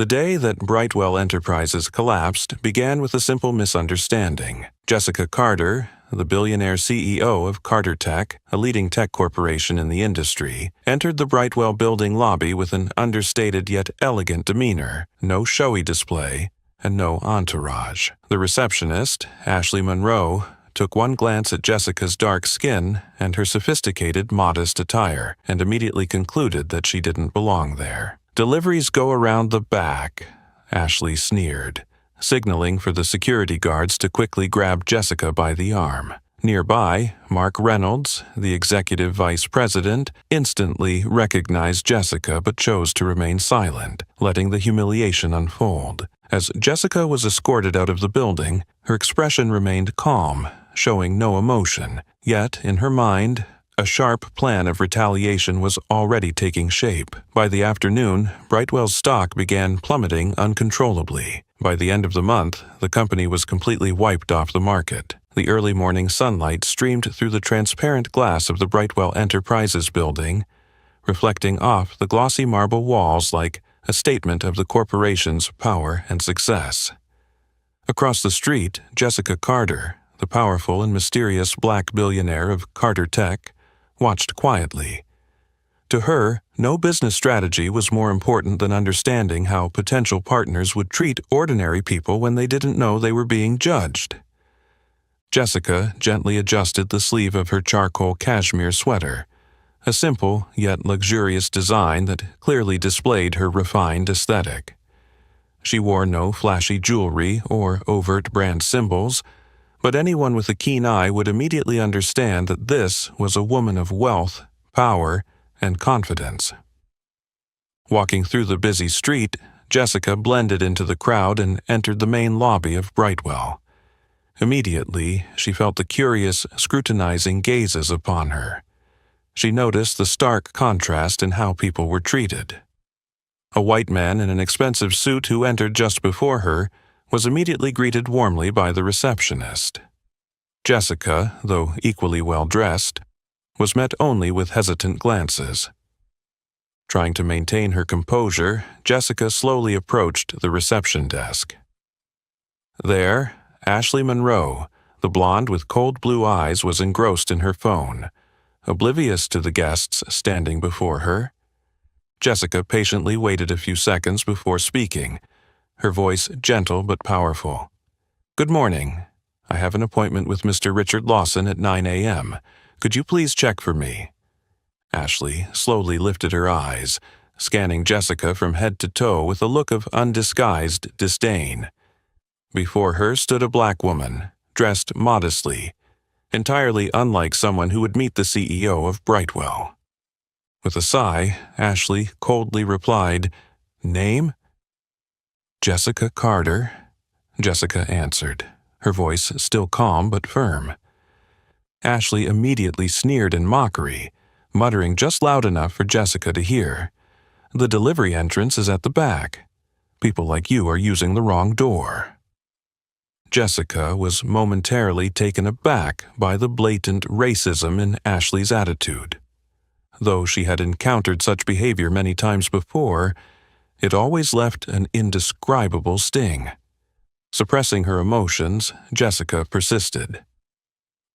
The day that Brightwell Enterprises collapsed began with a simple misunderstanding. Jessica Carter, the billionaire CEO of Carter Tech, a leading tech corporation in the industry, entered the Brightwell building lobby with an understated yet elegant demeanor, no showy display, and no entourage. The receptionist, Ashley Monroe, took one glance at Jessica's dark skin and her sophisticated, modest attire, and immediately concluded that she didn't belong there. "Deliveries go around the back," Ashley sneered, signaling for the security guards to quickly grab Jessica by the arm. Nearby, Mark Reynolds, the executive vice president, instantly recognized Jessica but chose to remain silent, letting the humiliation unfold. As Jessica was escorted out of the building, her expression remained calm, showing no emotion. Yet, in her mind, a sharp plan of retaliation was already taking shape. By the afternoon, Brightwell's stock began plummeting uncontrollably. By the end of the month, the company was completely wiped off the market. The early morning sunlight streamed through the transparent glass of the Brightwell Enterprises building, reflecting off the glossy marble walls like a statement of the corporation's power and success. Across the street, Jessica Carter, the powerful and mysterious black billionaire of Carter Tech, watched quietly. To her, no business strategy was more important than understanding how potential partners would treat ordinary people when they didn't know they were being judged. Jessica gently adjusted the sleeve of her charcoal cashmere sweater, a simple yet luxurious design that clearly displayed her refined aesthetic. She wore no flashy jewelry or overt brand symbols, but anyone with a keen eye would immediately understand that this was a woman of wealth, power, and confidence. Walking through the busy street, Jessica blended into the crowd and entered the main lobby of Brightwell. Immediately, she felt the curious, scrutinizing gazes upon her. She noticed the stark contrast in how people were treated. A white man in an expensive suit who entered just before her was immediately greeted warmly by the receptionist. Jessica, though equally well-dressed, was met only with hesitant glances. Trying to maintain her composure, Jessica slowly approached the reception desk. There, Ashley Monroe, the blonde with cold blue eyes, was engrossed in her phone, oblivious to the guests standing before her. Jessica patiently waited a few seconds before speaking, her voice gentle but powerful. "Good morning. I have an appointment with Mr. Richard Lawson at 9 a.m. Could you please check for me?" Ashley slowly lifted her eyes, scanning Jessica from head to toe with a look of undisguised disdain. Before her stood a black woman, dressed modestly, entirely unlike someone who would meet the CEO of Brightwell. With a sigh, Ashley coldly replied, "Name?" "Jessica Carter," Jessica answered, her voice still calm but firm. Ashley immediately sneered in mockery, muttering just loud enough for Jessica to hear, "The delivery entrance is at the back. People like you are using the wrong door." Jessica was momentarily taken aback by the blatant racism in Ashley's attitude. Though she had encountered such behavior many times before, it always left an indescribable sting. Suppressing her emotions, Jessica persisted.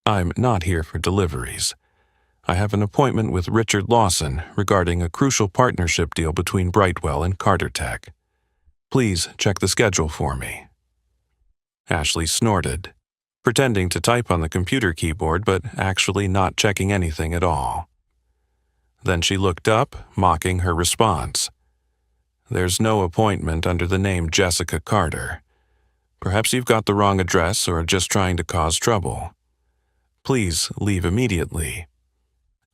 "I'm not here for deliveries. I have an appointment with Richard Lawson regarding a crucial partnership deal between Brightwell and Carter Tech. Please check the schedule for me." Ashley snorted, pretending to type on the computer keyboard but actually not checking anything at all. Then she looked up, mocking her response. "There's no appointment under the name Jessica Carter. Perhaps you've got the wrong address or are just trying to cause trouble. Please leave immediately."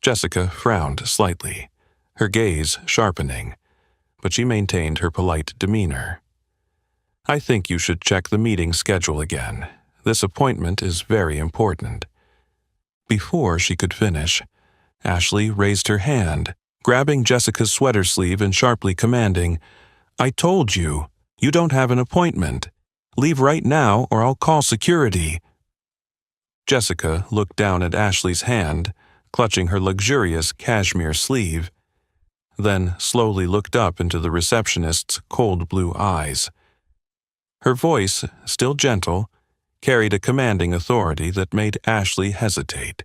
Jessica frowned slightly, her gaze sharpening, but she maintained her polite demeanor. "I think you should check the meeting schedule again. This appointment is very important." Before she could finish, Ashley raised her hand, grabbing Jessica's sweater sleeve and sharply commanding, "I told you, you don't have an appointment. Leave right now or I'll call security." Jessica looked down at Ashley's hand, clutching her luxurious cashmere sleeve. then slowly looked up into the receptionist's cold blue eyes. Her voice, still gentle, carried a commanding authority that made Ashley hesitate.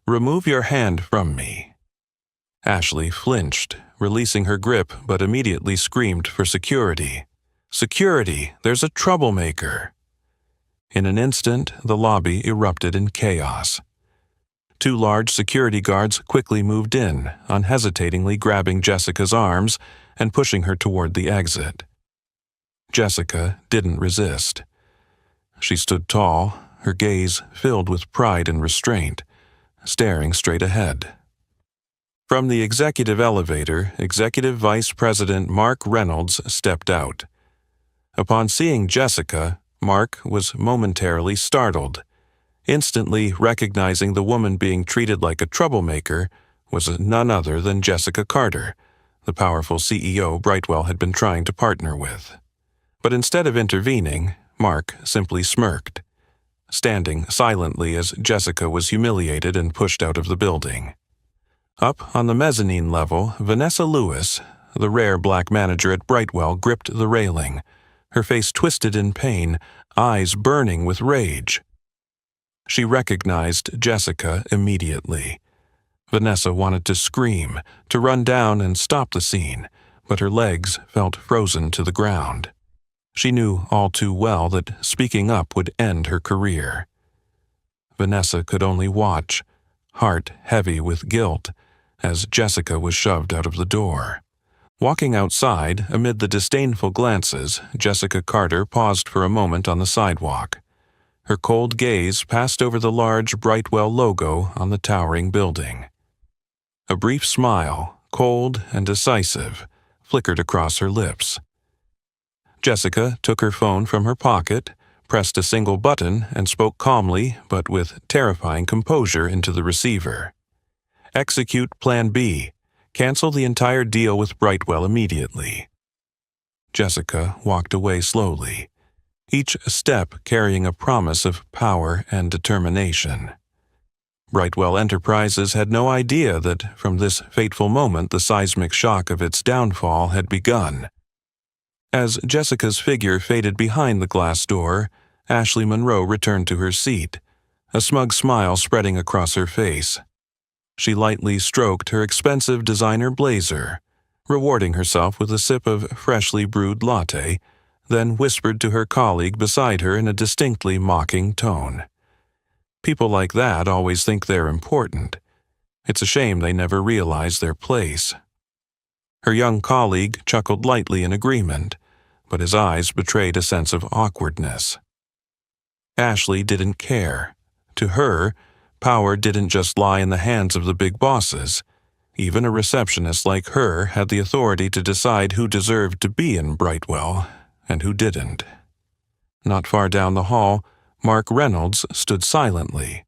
"Remove your hand from me." Ashley flinched, releasing her grip, but immediately screamed for security. "Security! There's a troublemaker!" In an instant, the lobby erupted in chaos. Two large security guards quickly moved in, unhesitatingly grabbing Jessica's arms and pushing her toward the exit. Jessica didn't resist. She stood tall, her gaze filled with pride and restraint, staring straight ahead. From the executive elevator, Executive Vice President Mark Reynolds stepped out. Upon seeing Jessica, Mark was momentarily startled. Instantly recognizing the woman being treated like a troublemaker was none other than Jessica Carter, the powerful CEO Brightwell had been trying to partner with. But instead of intervening, Mark simply smirked, standing silently as Jessica was humiliated and pushed out of the building. Up on the mezzanine level, Vanessa Lewis, the rare black manager at Brightwell, gripped the railing, her face twisted in pain, eyes burning with rage. She recognized Jessica immediately. Vanessa wanted to scream, to run down and stop the scene, but her legs felt frozen to the ground. She knew all too well that speaking up would end her career. Vanessa could only watch, heart heavy with guilt, as Jessica was shoved out of the door. Walking outside, amid the disdainful glances, Jessica Carter paused for a moment on the sidewalk. Her cold gaze passed over the large Brightwell logo on the towering building. A brief smile, cold and decisive, flickered across her lips. Jessica took her phone from her pocket, pressed a single button, and spoke calmly but with terrifying composure into the receiver. "Execute Plan B. Cancel the entire deal with Brightwell immediately." Jessica walked away slowly, each step carrying a promise of power and determination. Brightwell Enterprises had no idea that from this fateful moment the seismic shock of its downfall had begun. As Jessica's figure faded behind the glass door, Ashley Monroe returned to her seat, a smug smile spreading across her face. She lightly stroked her expensive designer blazer, rewarding herself with a sip of freshly brewed latte, then whispered to her colleague beside her in a distinctly mocking tone. "People like that always think they're important. It's a shame they never realize their place." Her young colleague chuckled lightly in agreement, but his eyes betrayed a sense of awkwardness. Ashley didn't care. To her, power didn't just lie in the hands of the big bosses. Even a receptionist like her had the authority to decide who deserved to be in Brightwell and who didn't. Not far down the hall, Mark Reynolds stood silently.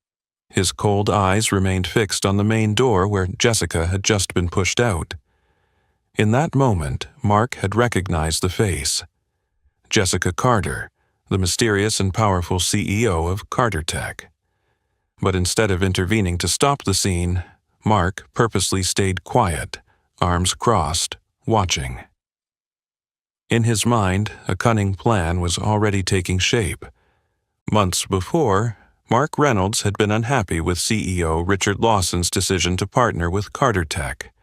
His cold eyes remained fixed on the main door where Jessica had just been pushed out. In that moment, Mark had recognized the face. Jessica Carter, the mysterious and powerful CEO of Carter Tech. But instead of intervening to stop the scene, Mark purposely stayed quiet, arms crossed, watching. In his mind, a cunning plan was already taking shape. Months before, Mark Reynolds had been unhappy with CEO Richard Lawson's decision to partner with Carter Tech.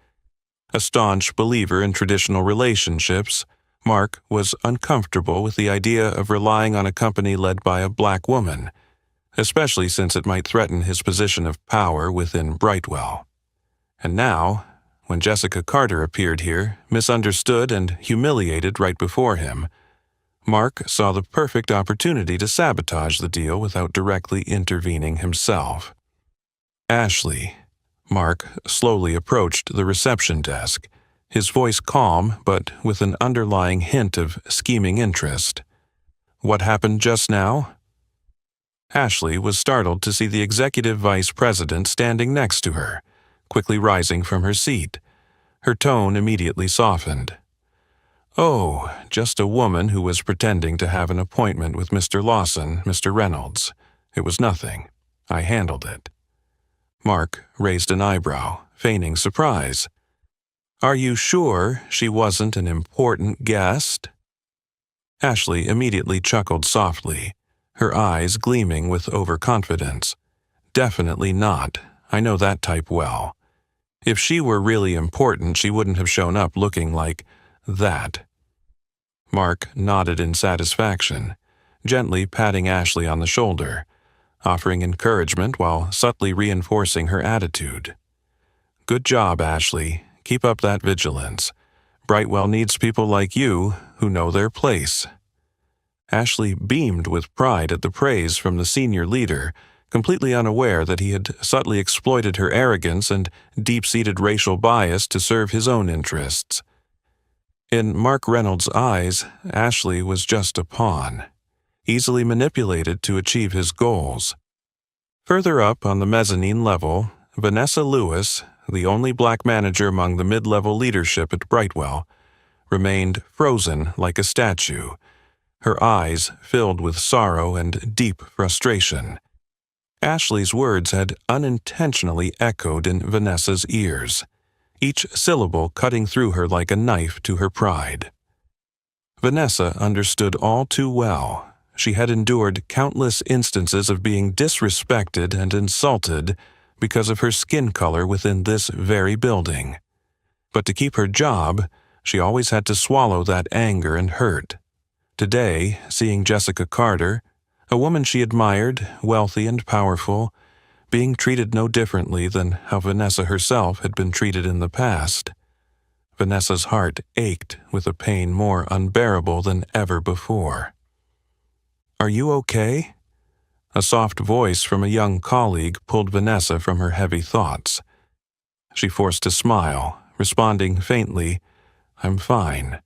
A staunch believer in traditional relationships, Mark was uncomfortable with the idea of relying on a company led by a black woman, especially since it might threaten his position of power within Brightwell. And now, when Jessica Carter appeared here, misunderstood and humiliated right before him, Mark saw the perfect opportunity to sabotage the deal without directly intervening himself. "Ashley," Mark slowly approached the reception desk, his voice calm but with an underlying hint of scheming interest. "What happened just now?" Ashley was startled to see the executive vice president standing next to her, quickly rising from her seat. Her tone immediately softened. "Oh, just a woman who was pretending to have an appointment with Mr. Lawson, Mr. Reynolds. It was nothing. I handled it." Mark raised an eyebrow, feigning surprise. Are you sure she wasn't an important guest? Ashley immediately chuckled softly, her eyes gleaming with overconfidence. Definitely not. I know that type well. If she were really important, she wouldn't have shown up looking like that. Mark nodded in satisfaction, gently patting Ashley on the shoulder, offering encouragement while subtly reinforcing her attitude. Good job, Ashley. Keep up that vigilance. Brightwell needs people like you who know their place. Ashley beamed with pride at the praise from the senior leader, completely unaware that he had subtly exploited her arrogance and deep-seated racial bias to serve his own interests. In Mark Reynolds' eyes, Ashley was just a pawn, easily manipulated to achieve his goals. Further up on the mezzanine level, Vanessa Lewis, the only black manager among the mid-level leadership at Brightwell, remained frozen like a statue, her eyes filled with sorrow and deep frustration. Ashley's words had unintentionally echoed in Vanessa's ears, each syllable cutting through her like a knife to her pride. Vanessa understood all too well. She had endured countless instances of being disrespected and insulted because of her skin color within this very building. But to keep her job, she always had to swallow that anger and hurt. Today, seeing Jessica Carter, a woman she admired, wealthy and powerful, being treated no differently than how Vanessa herself had been treated in the past, Vanessa's heart ached with a pain more unbearable than ever before. "Are you okay?" A soft voice from a young colleague pulled Vanessa from her heavy thoughts. She forced a smile, responding faintly, "I'm fine."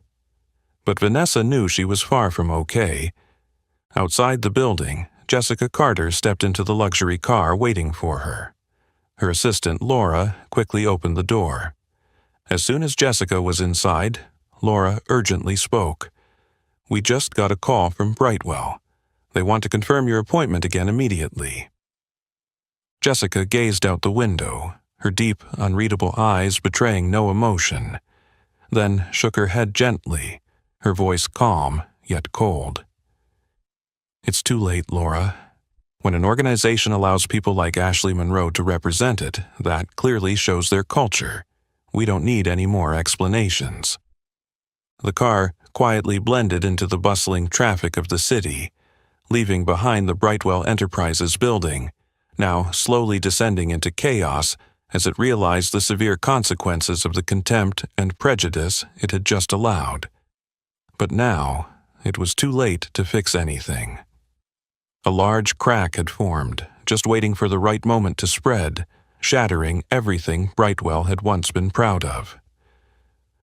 But Vanessa knew she was far from okay. Outside the building, Jessica Carter stepped into the luxury car waiting for her. Her assistant, Laura, quickly opened the door. As soon as Jessica was inside, Laura urgently spoke. "We just got a call from Brightwell. They want to confirm your appointment again immediately." Jessica gazed out the window, her deep, unreadable eyes betraying no emotion, then shook her head gently, her voice calm yet cold. "It's too late, Laura. When an organization allows people like Ashley Monroe to represent it, that clearly shows their culture. We don't need any more explanations." The car quietly blended into the bustling traffic of the city, leaving behind the Brightwell Enterprises building, now slowly descending into chaos as it realized the severe consequences of the contempt and prejudice it had just allowed. But now, it was too late to fix anything. A large crack had formed, just waiting for the right moment to spread, shattering everything Brightwell had once been proud of.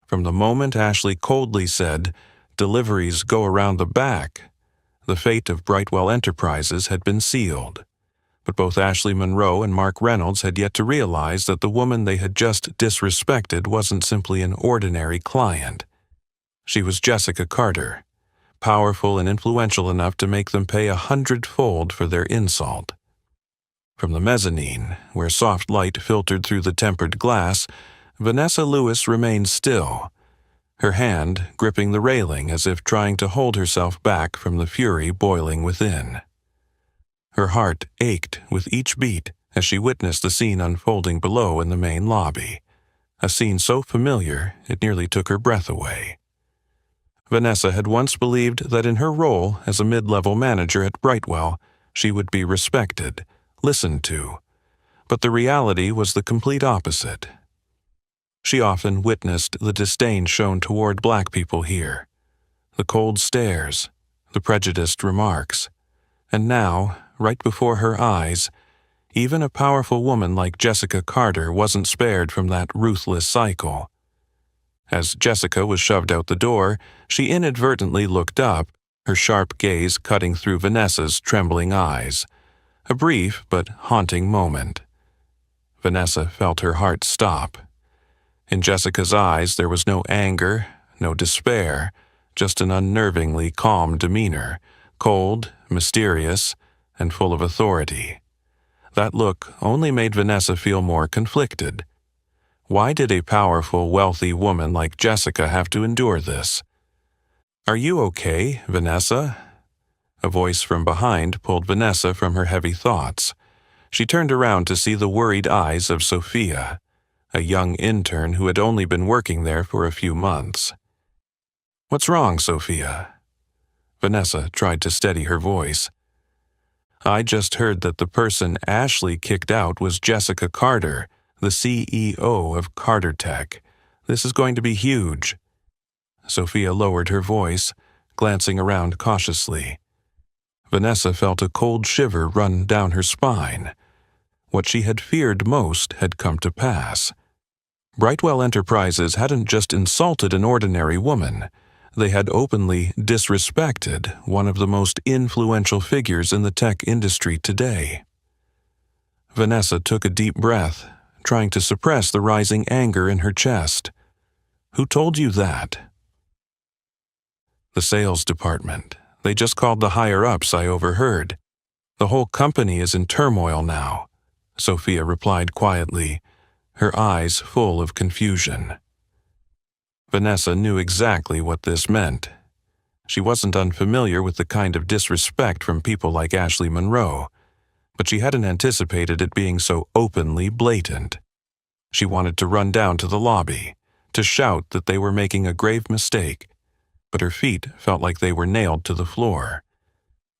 From the moment Ashley coldly said, "Deliveries go around the back," the fate of Brightwell Enterprises had been sealed. But both Ashley Monroe and Mark Reynolds had yet to realize that the woman they had just disrespected wasn't simply an ordinary client. She was Jessica Carter, powerful and influential enough to make them pay 100-fold for their insult. From the mezzanine, where soft light filtered through the tempered glass, Vanessa Lewis remained still, her hand gripping the railing as if trying to hold herself back from the fury boiling within. Her heart ached with each beat as she witnessed the scene unfolding below in the main lobby, a scene so familiar it nearly took her breath away. Vanessa had once believed that in her role as a mid-level manager at Brightwell, she would be respected, listened to, but the reality was the complete opposite. She often witnessed the disdain shown toward black people here, the cold stares, the prejudiced remarks, and now, right before her eyes, even a powerful woman like Jessica Carter wasn't spared from that ruthless cycle. As Jessica was shoved out the door, she inadvertently looked up, her sharp gaze cutting through Vanessa's trembling eyes. A brief but haunting moment. Vanessa felt her heart stop. In Jessica's eyes there was no anger, no despair, just an unnervingly calm demeanor, cold, mysterious, and full of authority. That look only made Vanessa feel more conflicted. Why did a powerful, wealthy woman like Jessica have to endure this? "Are you okay, Vanessa?" A voice from behind pulled Vanessa from her heavy thoughts. She turned around to see the worried eyes of Sophia, a young intern who had only been working there for a few months. "What's wrong, Sophia?" Vanessa tried to steady her voice. "I just heard that the person Ashley kicked out was Jessica Carter, the CEO of Carter Tech. This is going to be huge." Sophia lowered her voice, glancing around cautiously. Vanessa felt a cold shiver run down her spine. What she had feared most had come to pass. Brightwell Enterprises hadn't just insulted an ordinary woman. They had openly disrespected one of the most influential figures in the tech industry today. Vanessa took a deep breath, trying to suppress the rising anger in her chest. "Who told you that?" "The sales department. They just called the higher-ups, I overheard. The whole company is in turmoil now," Sophia replied quietly, her eyes full of confusion. Vanessa knew exactly what this meant. She wasn't unfamiliar with the kind of disrespect from people like Ashley Monroe, but she hadn't anticipated it being so openly blatant. She wanted to run down to the lobby, to shout that they were making a grave mistake, but her feet felt like they were nailed to the floor.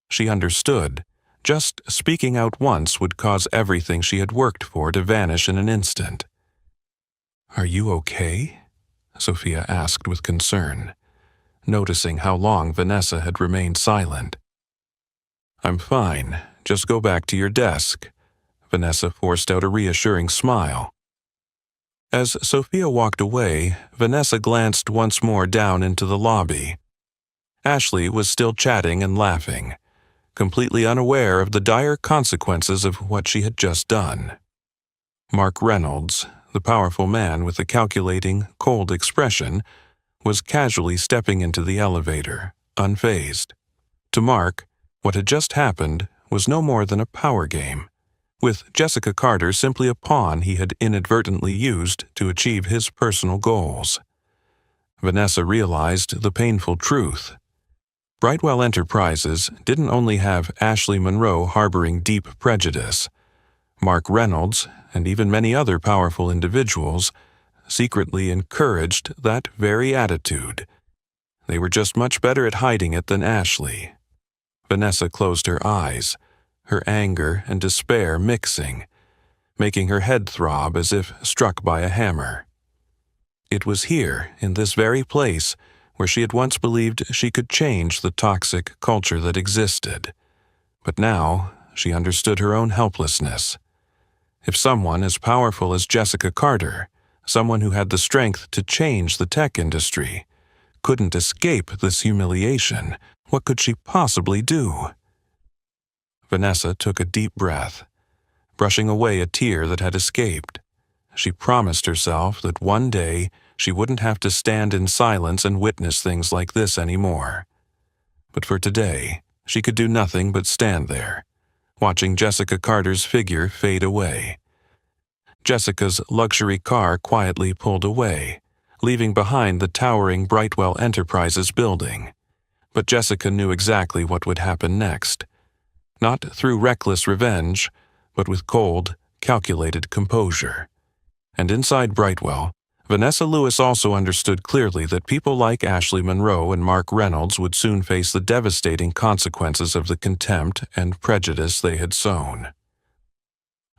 She understood. Just speaking out once would cause everything she had worked for to vanish in an instant. "Are you okay?" Sophia asked with concern, noticing how long Vanessa had remained silent. "I'm fine. Just go back to your desk." Vanessa forced out a reassuring smile. As Sophia walked away, Vanessa glanced once more down into the lobby. Ashley was still chatting and laughing, completely unaware of the dire consequences of what she had just done. Mark Reynolds, the powerful man with the calculating, cold expression, was casually stepping into the elevator, unfazed. To Mark, what had just happened was no more than a power game, with Jessica Carter simply a pawn he had inadvertently used to achieve his personal goals. Vanessa realized the painful truth. Brightwell Enterprises didn't only have Ashley Monroe harboring deep prejudice. Mark Reynolds, and even many other powerful individuals, secretly encouraged that very attitude. They were just much better at hiding it than Ashley. Vanessa closed her eyes, her anger and despair mixing, making her head throb as if struck by a hammer. It was here, in this very place, where she had once believed she could change the toxic culture that existed. But now she understood her own helplessness. If someone as powerful as Jessica Carter, someone who had the strength to change the tech industry, couldn't escape this humiliation, what could she possibly do? Vanessa took a deep breath, brushing away a tear that had escaped. She promised herself that one day she wouldn't have to stand in silence and witness things like this anymore. But for today, she could do nothing but stand there, watching Jessica Carter's figure fade away. Jessica's luxury car quietly pulled away, leaving behind the towering Brightwell Enterprises building. But Jessica knew exactly what would happen next. Not through reckless revenge, but with cold, calculated composure. And inside Brightwell, Vanessa Lewis also understood clearly that people like Ashley Monroe and Mark Reynolds would soon face the devastating consequences of the contempt and prejudice they had sown.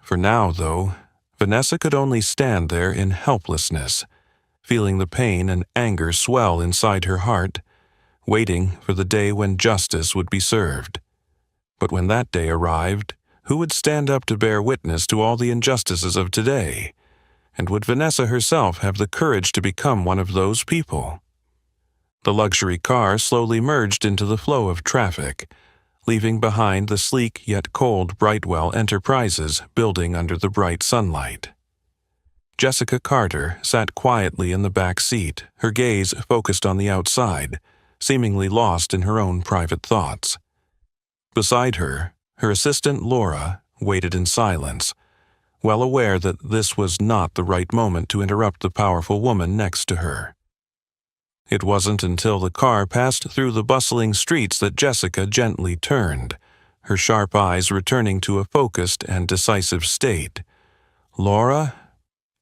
For now, though, Vanessa could only stand there in helplessness, feeling the pain and anger swell inside her heart, waiting for the day when justice would be served. But when that day arrived, who would stand up to bear witness to all the injustices of today? And would Vanessa herself have the courage to become one of those people? The luxury car slowly merged into the flow of traffic, leaving behind the sleek yet cold Brightwell Enterprises building under the bright sunlight. Jessica Carter sat quietly in the back seat, her gaze focused on the outside, seemingly lost in her own private thoughts. Beside her, her assistant Laura waited in silence, well aware that this was not the right moment to interrupt the powerful woman next to her. It wasn't until the car passed through the bustling streets that Jessica gently turned, her sharp eyes returning to a focused and decisive state. "Laura,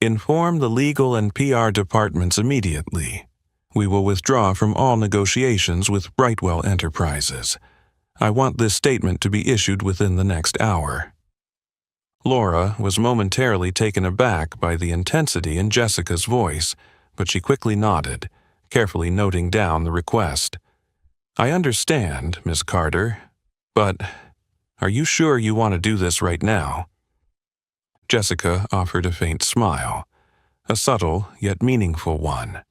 inform the legal and PR departments immediately. We will withdraw from all negotiations with Brightwell Enterprises. I want this statement to be issued within the next hour." Laura was momentarily taken aback by the intensity in Jessica's voice, but she quickly nodded, carefully noting down the request. "I understand, Miss Carter, but are you sure you want to do this right now?" Jessica offered a faint smile, a subtle yet meaningful one.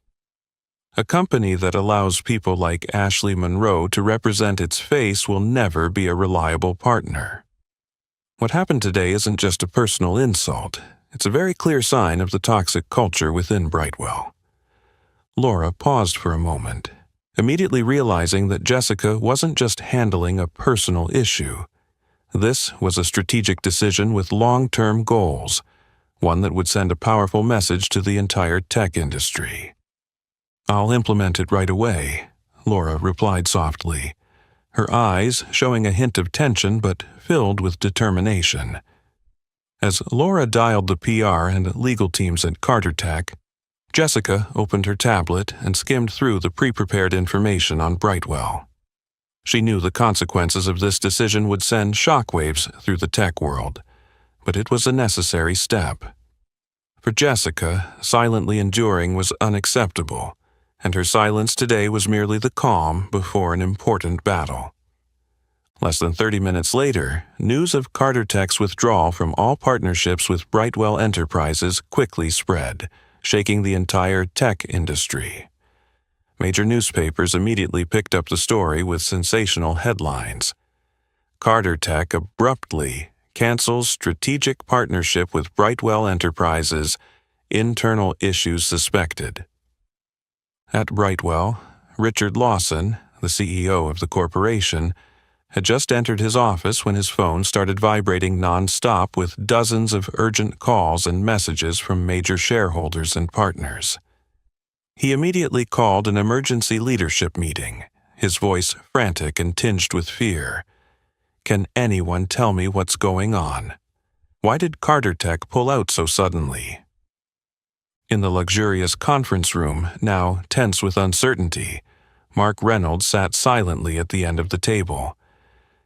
"A company that allows people like Ashley Monroe to represent its face will never be a reliable partner. What happened today isn't just a personal insult. It's a very clear sign of the toxic culture within Brightwell." Laura paused for a moment, immediately realizing that Jessica wasn't just handling a personal issue. This was a strategic decision with long-term goals, one that would send a powerful message to the entire tech industry. "I'll implement it right away," Laura replied softly, her eyes showing a hint of tension but filled with determination. As Laura dialed the PR and legal teams at Carter Tech, Jessica opened her tablet and skimmed through the pre-prepared information on Brightwell. She knew the consequences of this decision would send shockwaves through the tech world, but it was a necessary step. For Jessica, silently enduring was unacceptable, and her silence today was merely the calm before an important battle. Less than 30 minutes later, news of Carter Tech's withdrawal from all partnerships with Brightwell Enterprises quickly spread, shaking the entire tech industry. Major newspapers immediately picked up the story with sensational headlines. "Carter Tech abruptly cancels strategic partnership with Brightwell Enterprises, internal issues suspected." At Brightwell, Richard Lawson, the CEO of the corporation, had just entered his office when his phone started vibrating non-stop with dozens of urgent calls and messages from major shareholders and partners. He immediately called an emergency leadership meeting, his voice frantic and tinged with fear. "Can anyone tell me what's going on? Why did Carter Tech pull out so suddenly?" In the luxurious conference room, now tense with uncertainty, Mark Reynolds sat silently at the end of the table.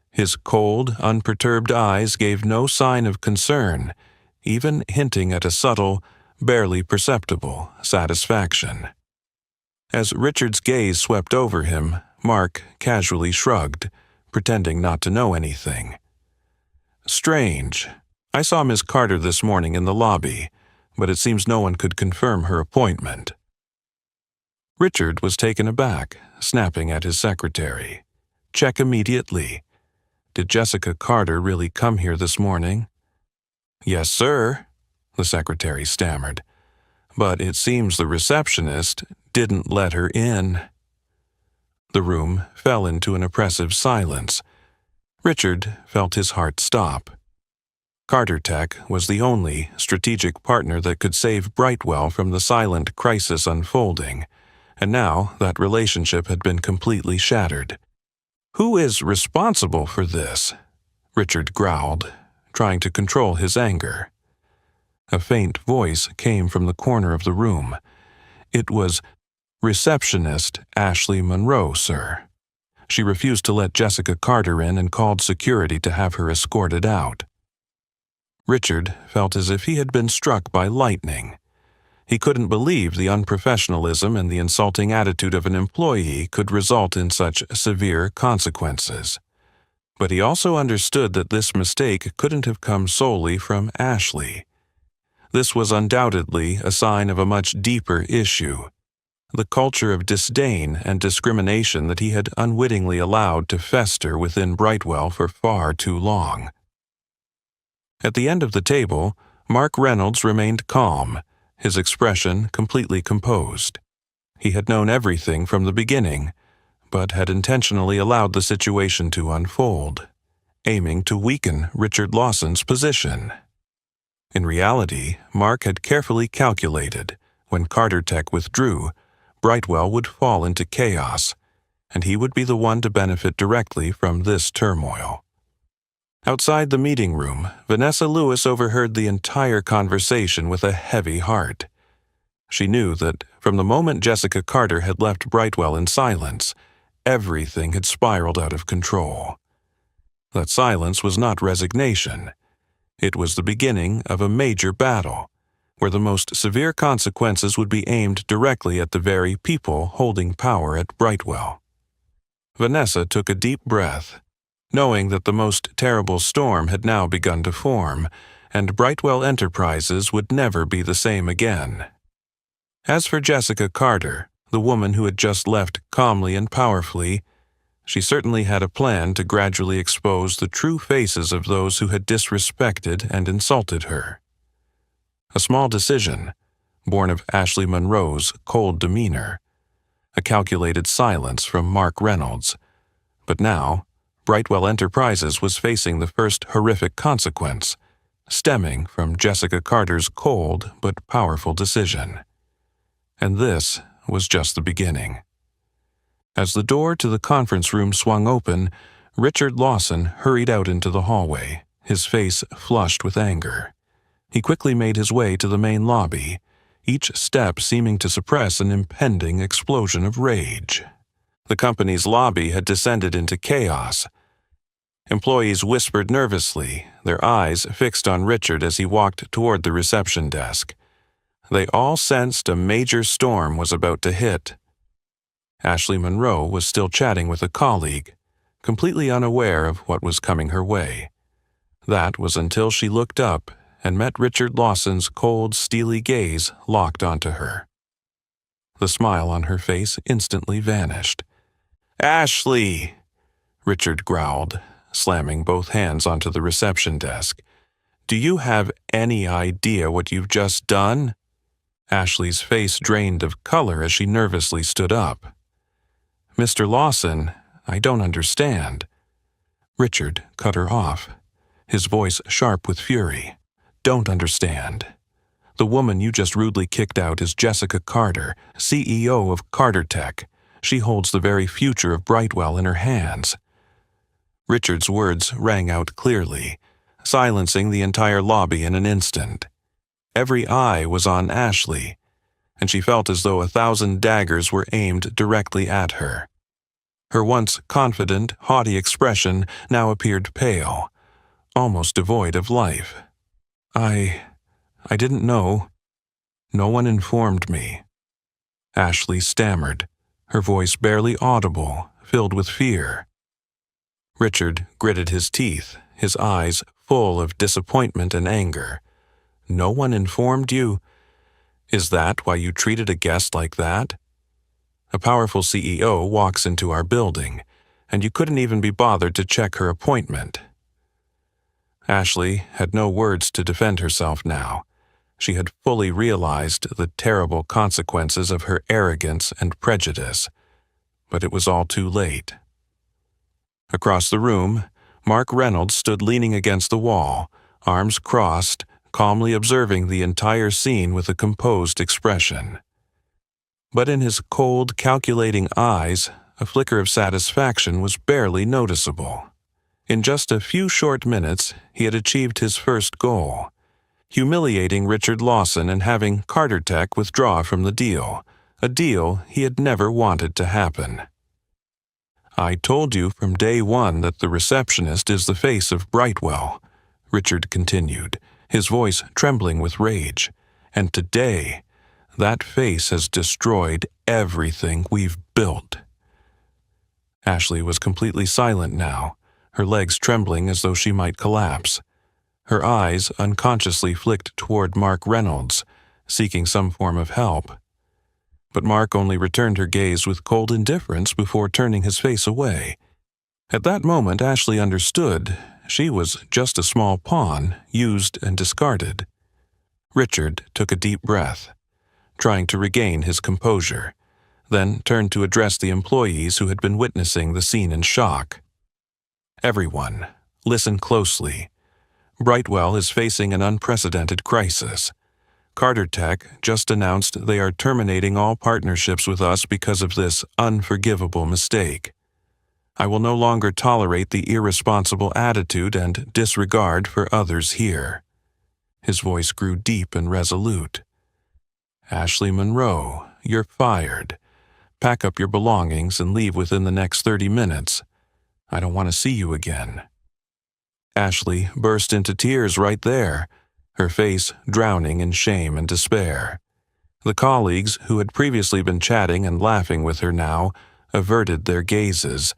His cold, unperturbed eyes gave no sign of concern, even hinting at a subtle, barely perceptible satisfaction. As Richard's gaze swept over him, Mark casually shrugged, pretending not to know anything. "Strange. I saw Miss Carter this morning in the lobby, but it seems no one could confirm her appointment." Richard was taken aback, snapping at his secretary. "Check immediately. Did Jessica Carter really come here this morning?" "Yes, sir," the secretary stammered. "But it seems the receptionist didn't let her in." The room fell into an oppressive silence. Richard felt his heart stop. Carter Tech was the only strategic partner that could save Brightwell from the silent crisis unfolding, and now that relationship had been completely shattered. "Who is responsible for this?" Richard growled, trying to control his anger. A faint voice came from the corner of the room. It was Receptionist Ashley Monroe, sir. She refused to let Jessica Carter in and called security to have her escorted out. Richard felt as if he had been struck by lightning. He couldn't believe the unprofessionalism and the insulting attitude of an employee could result in such severe consequences. But he also understood that this mistake couldn't have come solely from Ashley. This was undoubtedly a sign of a much deeper issue, the culture of disdain and discrimination that he had unwittingly allowed to fester within Brightwell for far too long. At the end of the table, Mark Reynolds remained calm, his expression completely composed. He had known everything from the beginning, but had intentionally allowed the situation to unfold, aiming to weaken Richard Lawson's position. In reality, Mark had carefully calculated when Carter Tech withdrew, Brightwell would fall into chaos, and he would be the one to benefit directly from this turmoil. Outside the meeting room, Vanessa Lewis overheard the entire conversation with a heavy heart. She knew that from the moment Jessica Carter had left Brightwell in silence, everything had spiraled out of control. That silence was not resignation. It was the beginning of a major battle, where the most severe consequences would be aimed directly at the very people holding power at Brightwell. Vanessa took a deep breath, knowing that the most terrible storm had now begun to form, and Brightwell Enterprises would never be the same again. As for Jessica Carter, the woman who had just left calmly and powerfully, she certainly had a plan to gradually expose the true faces of those who had disrespected and insulted her. A small decision, born of Ashley Monroe's cold demeanor, a calculated silence from Mark Reynolds. But now, Brightwell Enterprises was facing the first horrific consequence, stemming from Jessica Carter's cold but powerful decision. And this was just the beginning. As the door to the conference room swung open, Richard Lawson hurried out into the hallway, his face flushed with anger. He quickly made his way to the main lobby, each step seeming to suppress an impending explosion of rage. The company's lobby had descended into chaos. Employees whispered nervously, their eyes fixed on Richard as he walked toward the reception desk. They all sensed a major storm was about to hit. Ashley Monroe was still chatting with a colleague, completely unaware of what was coming her way. That was until she looked up and met Richard Lawson's cold, steely gaze locked onto her. The smile on her face instantly vanished. "Ashley!" Richard growled, slamming both hands onto the reception desk. "Do you have any idea what you've just done?" Ashley's face drained of color as she nervously stood up. "Mr. Lawson, I don't understand." Richard cut her off, his voice sharp with fury. "Don't understand. The woman you just rudely kicked out is Jessica Carter, CEO of Carter Tech. She holds the very future of Brightwell in her hands." Richard's words rang out clearly, silencing the entire lobby in an instant. Every eye was on Ashley, and she felt as though 1,000 daggers were aimed directly at her. Her once confident, haughty expression now appeared pale, almost devoid of life. I didn't know. No one informed me." Ashley stammered, her voice barely audible, filled with fear. Richard gritted his teeth, his eyes full of disappointment and anger. "No one informed you? Is that why you treated a guest like that? A powerful CEO walks into our building, and you couldn't even be bothered to check her appointment." Ashley had no words to defend herself now. She had fully realized the terrible consequences of her arrogance and prejudice, but it was all too late. Across the room, Mark Reynolds stood leaning against the wall, arms crossed, calmly observing the entire scene with a composed expression. But in his cold, calculating eyes, a flicker of satisfaction was barely noticeable. In just a few short minutes, he had achieved his first goal, humiliating Richard Lawson and having Carter Tech withdraw from the deal, a deal he had never wanted to happen. "I told you from day one that the receptionist is the face of Brightwell," Richard continued, his voice trembling with rage. "And today, that face has destroyed everything we've built." Ashley was completely silent now, her legs trembling as though she might collapse. Her eyes unconsciously flicked toward Mark Reynolds, seeking some form of help. But Mark only returned her gaze with cold indifference before turning his face away. At that moment, Ashley understood she was just a small pawn, used and discarded. Richard took a deep breath, trying to regain his composure, then turned to address the employees who had been witnessing the scene in shock. "Everyone, listen closely. Brightwell is facing an unprecedented crisis. Carter Tech just announced they are terminating all partnerships with us because of this unforgivable mistake. I will no longer tolerate the irresponsible attitude and disregard for others here." His voice grew deep and resolute. "Ashley Monroe, you're fired. Pack up your belongings and leave within the next 30 minutes. I don't want to see you again." Ashley burst into tears right there, her face drowning in shame and despair. The colleagues who had previously been chatting and laughing with her now averted their gazes,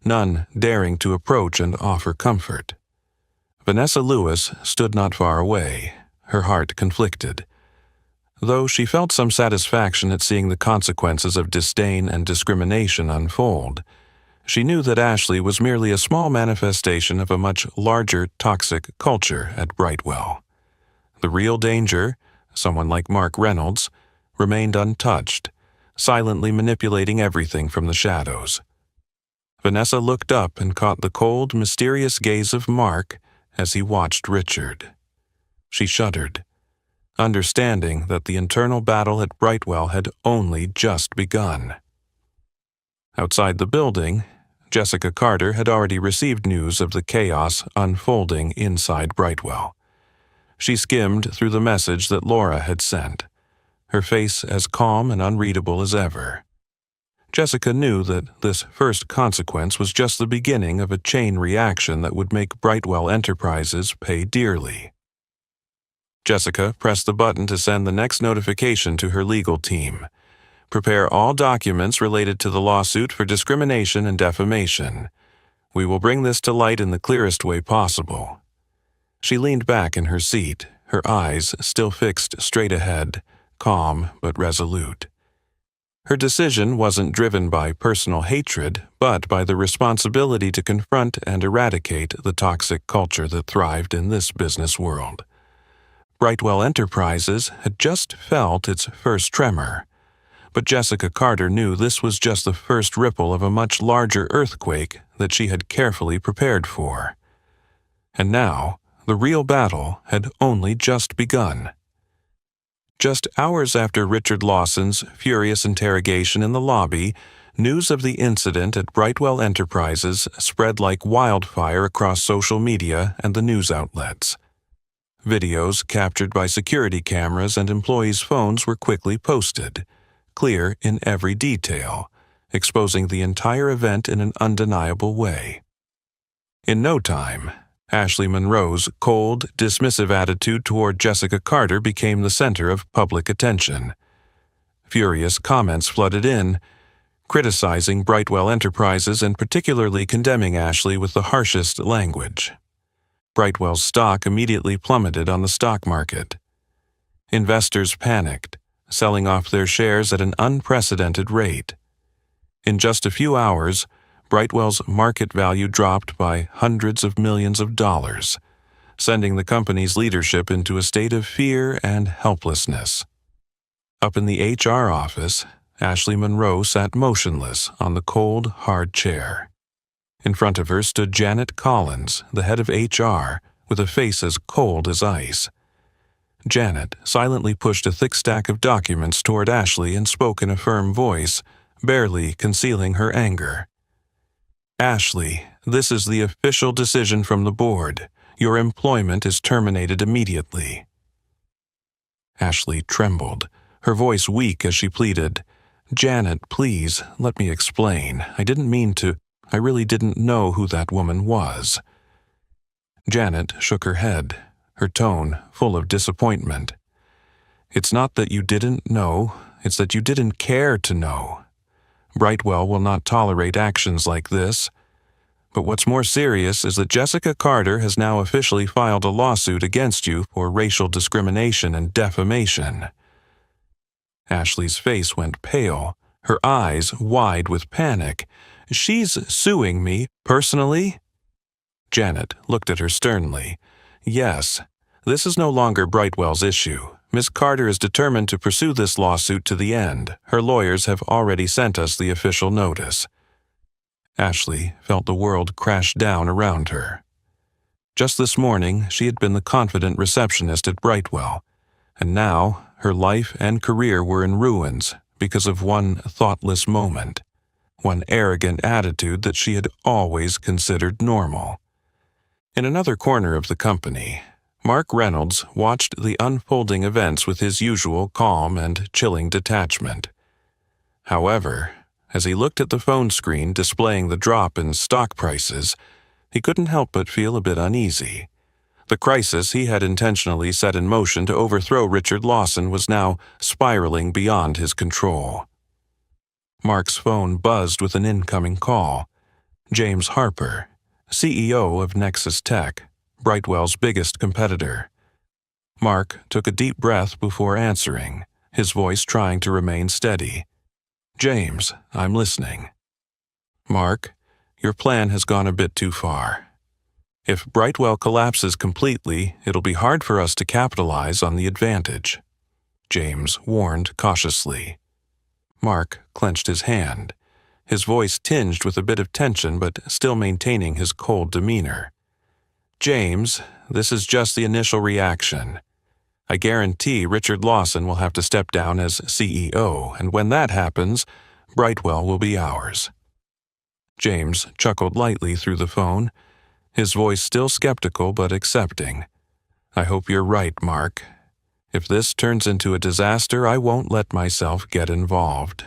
none daring to approach and offer comfort. Vanessa Lewis stood not far away, her heart conflicted. Though she felt some satisfaction at seeing the consequences of disdain and discrimination unfold, she knew that Ashley was merely a small manifestation of a much larger toxic culture at Brightwell. The real danger, someone like Mark Reynolds, remained untouched, silently manipulating everything from the shadows. Vanessa looked up and caught the cold, mysterious gaze of Mark as he watched Richard. She shuddered, understanding that the internal battle at Brightwell had only just begun. Outside the building, Jessica Carter had already received news of the chaos unfolding inside Brightwell. She skimmed through the message that Laura had sent, her face as calm and unreadable as ever. Jessica knew that this first consequence was just the beginning of a chain reaction that would make Brightwell Enterprises pay dearly. Jessica pressed the button to send the next notification to her legal team. Prepare all documents related to the lawsuit for discrimination and defamation. We will bring this to light in the clearest way possible. She leaned back in her seat, her eyes still fixed straight ahead, calm but resolute. Her decision wasn't driven by personal hatred, but by the responsibility to confront and eradicate the toxic culture that thrived in this business world. Brightwell Enterprises had just felt its first tremor, but Jessica Carter knew this was just the first ripple of a much larger earthquake that she had carefully prepared for. And now, the real battle had only just begun. Just hours after Richard Lawson's furious interrogation in the lobby, news of the incident at Brightwell Enterprises spread like wildfire across social media and the news outlets. Videos captured by security cameras and employees' phones were quickly posted, clear in every detail, exposing the entire event in an undeniable way. In no time, Ashley Monroe's cold, dismissive attitude toward Jessica Carter became the center of public attention. Furious comments flooded in, criticizing Brightwell Enterprises and particularly condemning Ashley with the harshest language. Brightwell's stock immediately plummeted on the stock market. Investors panicked, selling off their shares at an unprecedented rate. In just a few hours, Brightwell's market value dropped by hundreds of millions of dollars, sending the company's leadership into a state of fear and helplessness. Up in the HR office, Ashley Monroe sat motionless on the cold, hard chair. In front of her stood Janet Collins, the head of HR, with a face as cold as ice. Janet silently pushed a thick stack of documents toward Ashley and spoke in a firm voice, barely concealing her anger. "Ashley, this is the official decision from the board. Your employment is terminated immediately." Ashley trembled, her voice weak as she pleaded, "Janet, please, let me explain. I really didn't know who that woman was." Janet shook her head, her tone full of disappointment. "It's not that you didn't know, it's that you didn't care to know. Brightwell will not tolerate actions like this. But what's more serious is that Jessica Carter has now officially filed a lawsuit against you for racial discrimination and defamation." Ashley's face went pale, her eyes wide with panic. "She's suing me, personally?" Janet looked at her sternly. "Yes, this is no longer Brightwell's issue. Miss Carter is determined to pursue this lawsuit to the end. Her lawyers have already sent us the official notice." Ashley felt the world crash down around her. Just this morning, she had been the confident receptionist at Brightwell, and now her life and career were in ruins because of one thoughtless moment, one arrogant attitude that she had always considered normal. In another corner of the company, Mark Reynolds watched the unfolding events with his usual calm and chilling detachment. However, as he looked at the phone screen displaying the drop in stock prices, he couldn't help but feel a bit uneasy. The crisis he had intentionally set in motion to overthrow Richard Lawson was now spiraling beyond his control. Mark's phone buzzed with an incoming call. James Harper, CEO of Nexus Tech, Brightwell's biggest competitor. Mark took a deep breath before answering, his voice trying to remain steady. "James, I'm listening." "Mark, your plan has gone a bit too far. If Brightwell collapses completely, it'll be hard for us to capitalize on the advantage," James warned cautiously. Mark clenched his hand, his voice tinged with a bit of tension but still maintaining his cold demeanor. "James, this is just the initial reaction. I guarantee Richard Lawson will have to step down as CEO, and when that happens, Brightwell will be ours." James chuckled lightly through the phone, his voice still skeptical but accepting. "I hope you're right, Mark. If this turns into a disaster, I won't let myself get involved."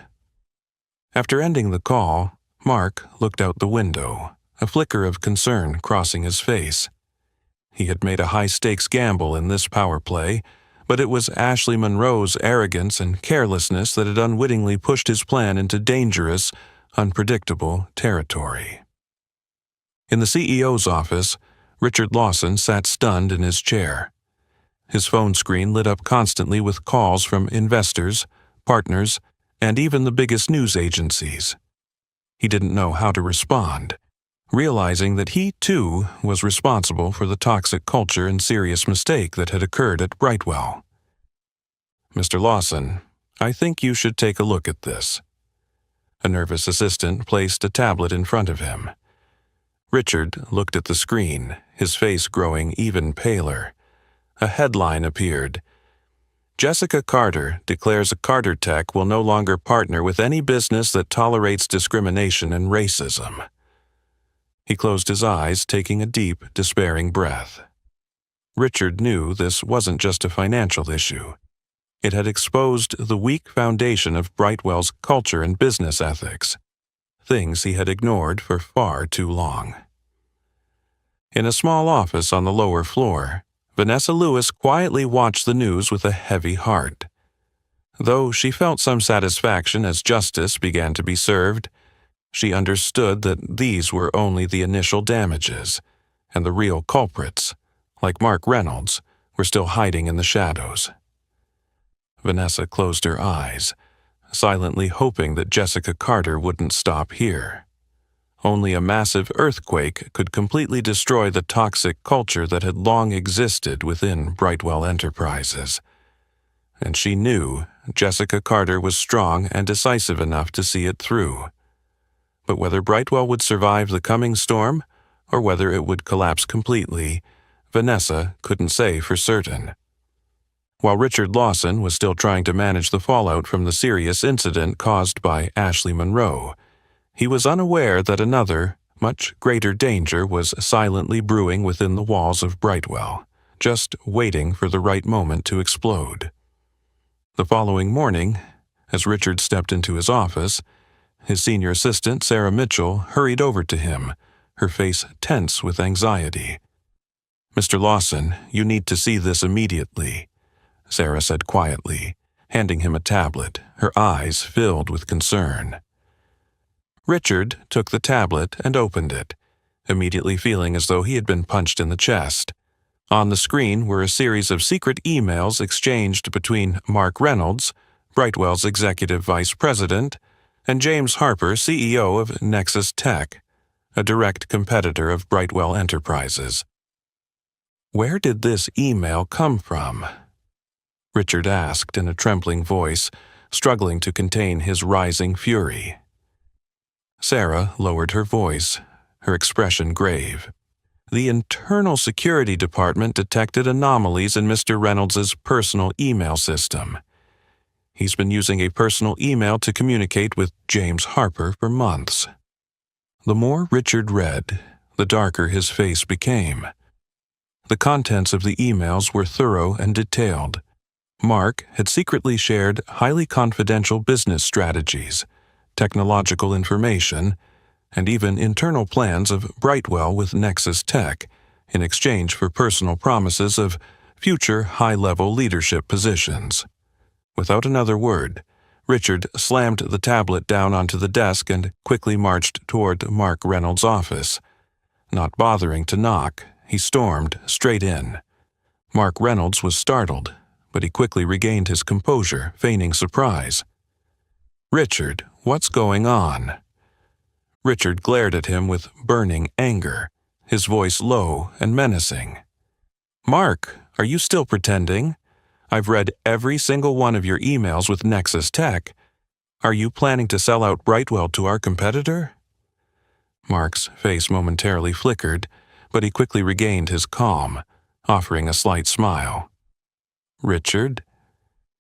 After ending the call, Mark looked out the window, a flicker of concern crossing his face. He had made a high-stakes gamble in this power play, but it was Ashley Monroe's arrogance and carelessness that had unwittingly pushed his plan into dangerous, unpredictable territory. In the CEO's office, Richard Lawson sat stunned in his chair. His phone screen lit up constantly with calls from investors, partners, and even the biggest news agencies. He didn't know how to respond, realizing that he, too, was responsible for the toxic culture and serious mistake that had occurred at Brightwell. "Mr. Lawson, I think you should take a look at this." A nervous assistant placed a tablet in front of him. Richard looked at the screen, his face growing even paler. A headline appeared. "Jessica Carter declares Carter Tech will no longer partner with any business that tolerates discrimination and racism." He closed his eyes, taking a deep, despairing breath. Richard knew this wasn't just a financial issue. It had exposed the weak foundation of Brightwell's culture and business ethics, things he had ignored for far too long. In a small office on the lower floor, Vanessa Lewis quietly watched the news with a heavy heart. Though she felt some satisfaction as justice began to be served, she understood that these were only the initial damages, and the real culprits, like Mark Reynolds, were still hiding in the shadows. Vanessa closed her eyes, silently hoping that Jessica Carter wouldn't stop here. Only a massive earthquake could completely destroy the toxic culture that had long existed within Brightwell Enterprises. And she knew Jessica Carter was strong and decisive enough to see it through. But whether Brightwell would survive the coming storm, or whether it would collapse completely, Vanessa couldn't say for certain. While Richard Lawson was still trying to manage the fallout from the serious incident caused by Ashley Monroe, he was unaware that another, much greater danger was silently brewing within the walls of Brightwell, just waiting for the right moment to explode. The following morning, as Richard stepped into his office, his senior assistant, Sarah Mitchell, hurried over to him, her face tense with anxiety. "Mr. Lawson, you need to see this immediately," Sarah said quietly, handing him a tablet, her eyes filled with concern. Richard took the tablet and opened it, immediately feeling as though he had been punched in the chest. On the screen were a series of secret emails exchanged between Mark Reynolds, Brightwell's executive vice president, and James Harper, CEO of Nexus Tech, a direct competitor of Brightwell Enterprises. "Where did this email come from?" Richard asked in a trembling voice, struggling to contain his rising fury. Sarah lowered her voice, her expression grave. The internal security department detected anomalies in Mr. Reynolds's personal email system. He's been using a personal email to communicate with James Harper for months. The more Richard read, the darker his face became. The contents of the emails were thorough and detailed. Mark had secretly shared highly confidential business strategies, technological information, and even internal plans of Brightwell with Nexus Tech in exchange for personal promises of future high-level leadership positions. Without another word, Richard slammed the tablet down onto the desk and quickly marched toward Mark Reynolds' office. Not bothering to knock, he stormed straight in. Mark Reynolds was startled, but he quickly regained his composure, feigning surprise. "Richard, what's going on?" Richard glared at him with burning anger, his voice low and menacing. "Mark, are you still pretending? I've read every single one of your emails with Nexus Tech. Are you planning to sell out Brightwell to our competitor?" Mark's face momentarily flickered, but he quickly regained his calm, offering a slight smile. "Richard,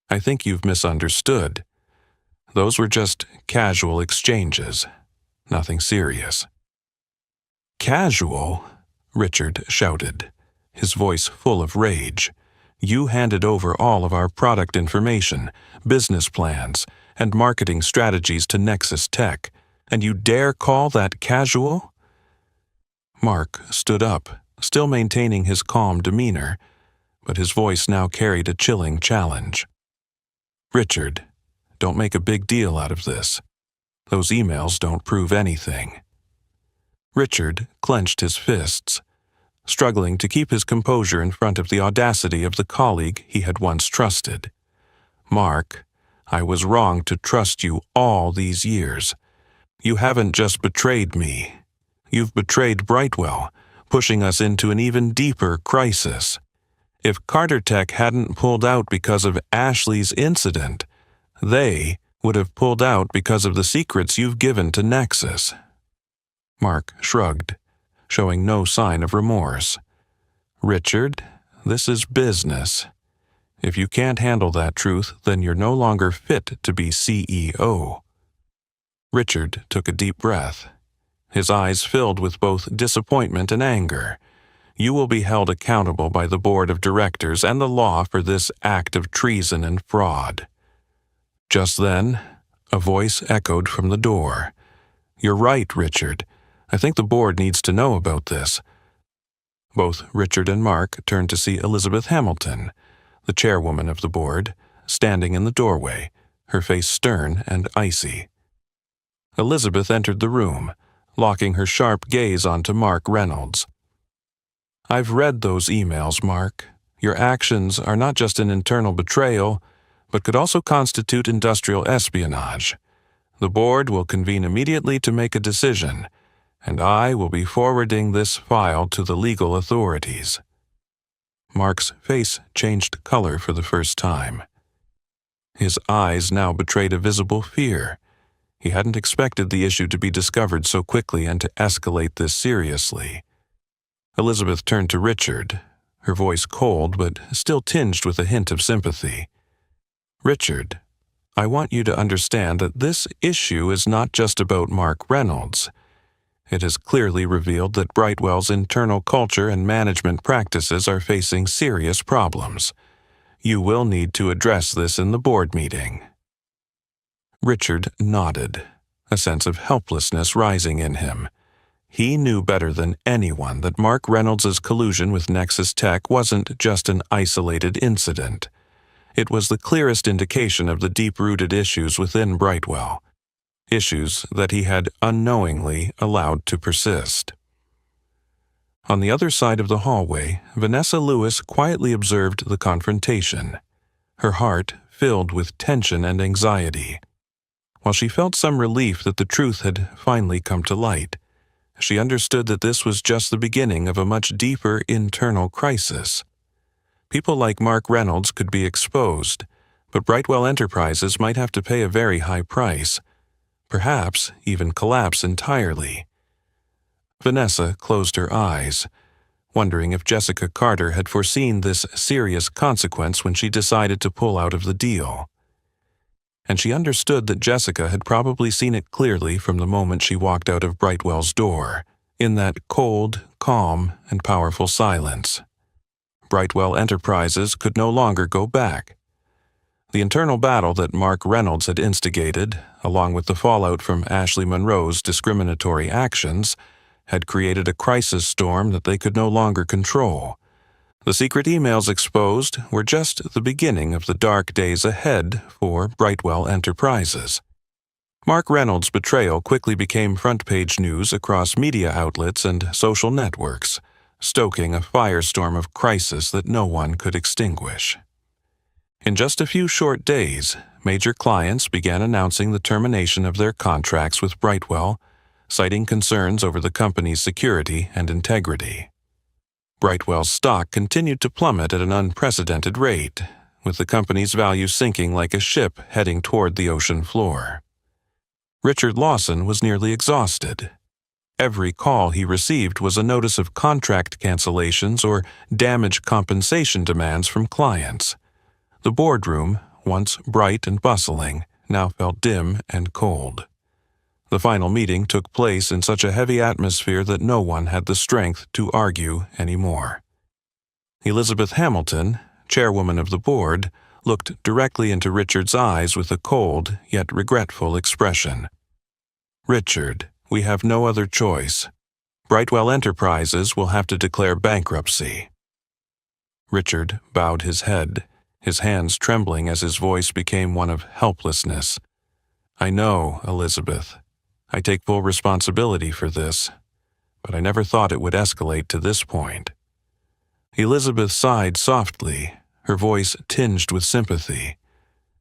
I think you've misunderstood. Those were just casual exchanges. Nothing serious." "Casual?" Richard shouted, his voice full of rage. "You handed over all of our product information, business plans, and marketing strategies to Nexus Tech, and you dare call that casual?" Mark stood up, still maintaining his calm demeanor, but his voice now carried a chilling challenge. "Richard, don't make a big deal out of this. Those emails don't prove anything." Richard clenched his fists, struggling to keep his composure in front of the audacity of the colleague he had once trusted. "Mark, I was wrong to trust you all these years. You haven't just betrayed me. You've betrayed Brightwell, pushing us into an even deeper crisis. If Carter Tech hadn't pulled out because of Ashley's incident, they would have pulled out because of the secrets you've given to Nexus." Mark shrugged, showing no sign of remorse. "Richard, this is business. If you can't handle that truth, then you're no longer fit to be CEO." Richard took a deep breath. His eyes filled with both disappointment and anger. "You will be held accountable by the board of directors and the law for this act of treason and fraud." Just then, a voice echoed from the door. "You're right, Richard. I think the board needs to know about this." Both Richard and Mark turned to see Elizabeth Hamilton, the chairwoman of the board, standing in the doorway, her face stern and icy. Elizabeth entered the room, locking her sharp gaze onto Mark Reynolds. "I've read those emails, Mark. Your actions are not just an internal betrayal, but could also constitute industrial espionage. The board will convene immediately to make a decision, and I will be forwarding this file to the legal authorities." Mark's face changed color for the first time. His eyes now betrayed a visible fear. He hadn't expected the issue to be discovered so quickly and to escalate this seriously. Elizabeth turned to Richard, her voice cold but still tinged with a hint of sympathy. "Richard, I want you to understand that this issue is not just about Mark Reynolds. It has clearly revealed that Brightwell's internal culture and management practices are facing serious problems. You will need to address this in the board meeting." Richard nodded, a sense of helplessness rising in him. He knew better than anyone that Mark Reynolds' collusion with Nexus Tech wasn't just an isolated incident. It was the clearest indication of the deep-rooted issues within Brightwell, issues that he had unknowingly allowed to persist. On the other side of the hallway, Vanessa Lewis quietly observed the confrontation, her heart filled with tension and anxiety. While she felt some relief that the truth had finally come to light, she understood that this was just the beginning of a much deeper internal crisis. People like Mark Reynolds could be exposed, but Brightwell Enterprises might have to pay a very high price, perhaps even collapse entirely. Vanessa closed her eyes, wondering if Jessica Carter had foreseen this serious consequence when she decided to pull out of the deal. And she understood that Jessica had probably seen it clearly from the moment she walked out of Brightwell's door, in that cold, calm, and powerful silence. Brightwell Enterprises could no longer go back. The internal battle that Mark Reynolds had instigated, along with the fallout from Ashley Monroe's discriminatory actions, had created a crisis storm that they could no longer control. The secret emails exposed were just the beginning of the dark days ahead for Brightwell Enterprises. Mark Reynolds' betrayal quickly became front-page news across media outlets and social networks, stoking a firestorm of crisis that no one could extinguish. In just a few short days, major clients began announcing the termination of their contracts with Brightwell, citing concerns over the company's security and integrity. Brightwell's stock continued to plummet at an unprecedented rate, with the company's value sinking like a ship heading toward the ocean floor. Richard Lawson was nearly exhausted. Every call he received was a notice of contract cancellations or damage compensation demands from clients. The boardroom, once bright and bustling, now felt dim and cold. The final meeting took place in such a heavy atmosphere that no one had the strength to argue anymore. Elizabeth Hamilton, chairwoman of the board, looked directly into Richard's eyes with a cold yet regretful expression. "Richard, we have no other choice. Brightwell Enterprises will have to declare bankruptcy." Richard bowed his head, his hands trembling as his voice became one of helplessness. "I know, Elizabeth. I take full responsibility for this, but I never thought it would escalate to this point." Elizabeth sighed softly, her voice tinged with sympathy.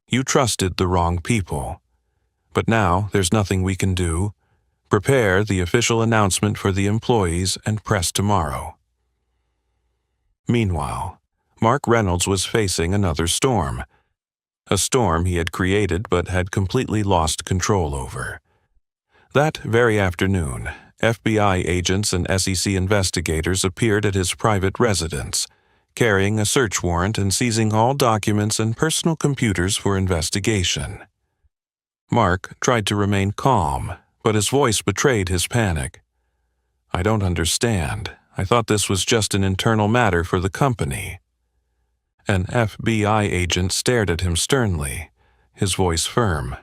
"You trusted the wrong people. But now there's nothing we can do. Prepare the official announcement for the employees and press tomorrow." Meanwhile, Mark Reynolds was facing another storm. A storm he had created but had completely lost control over. That very afternoon, FBI agents and SEC investigators appeared at his private residence, carrying a search warrant and seizing all documents and personal computers for investigation. Mark tried to remain calm, but his voice betrayed his panic. "I don't understand. I thought this was just an internal matter for the company." An FBI agent stared at him sternly, his voice firm.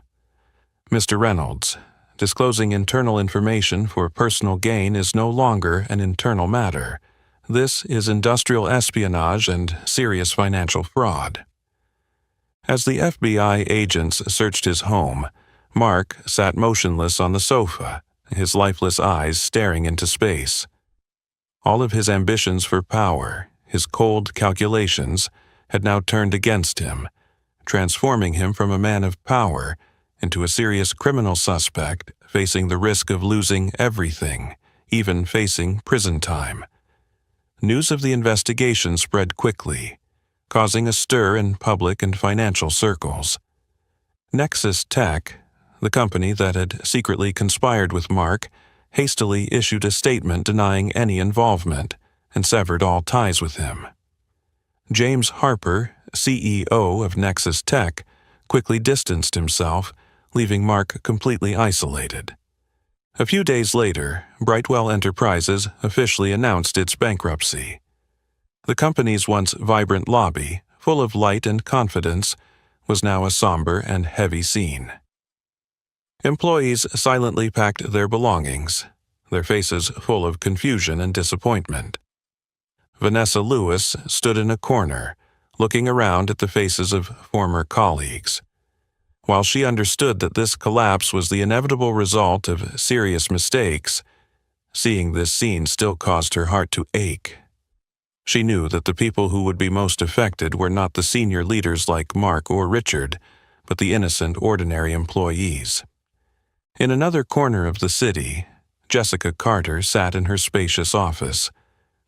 "Mr. Reynolds, disclosing internal information for personal gain is no longer an internal matter. This is industrial espionage and serious financial fraud." As the FBI agents searched his home, Mark sat motionless on the sofa, his lifeless eyes staring into space. All of his ambitions for power, his cold calculations, had now turned against him, transforming him from a man of power into a serious criminal suspect facing the risk of losing everything, even facing prison time. News of the investigation spread quickly, causing a stir in public and financial circles. Nexus Tech, the company that had secretly conspired with Mark, hastily issued a statement denying any involvement and severed all ties with him. James Harper, CEO of Nexus Tech, quickly distanced himself, leaving Mark completely isolated. A few days later, Brightwell Enterprises officially announced its bankruptcy. The company's once vibrant lobby, full of light and confidence, was now a somber and heavy scene. Employees silently packed their belongings, their faces full of confusion and disappointment. Vanessa Lewis stood in a corner, looking around at the faces of former colleagues. While she understood that this collapse was the inevitable result of serious mistakes, seeing this scene still caused her heart to ache. She knew that the people who would be most affected were not the senior leaders like Mark or Richard, but the innocent, ordinary employees. In another corner of the city, Jessica Carter sat in her spacious office,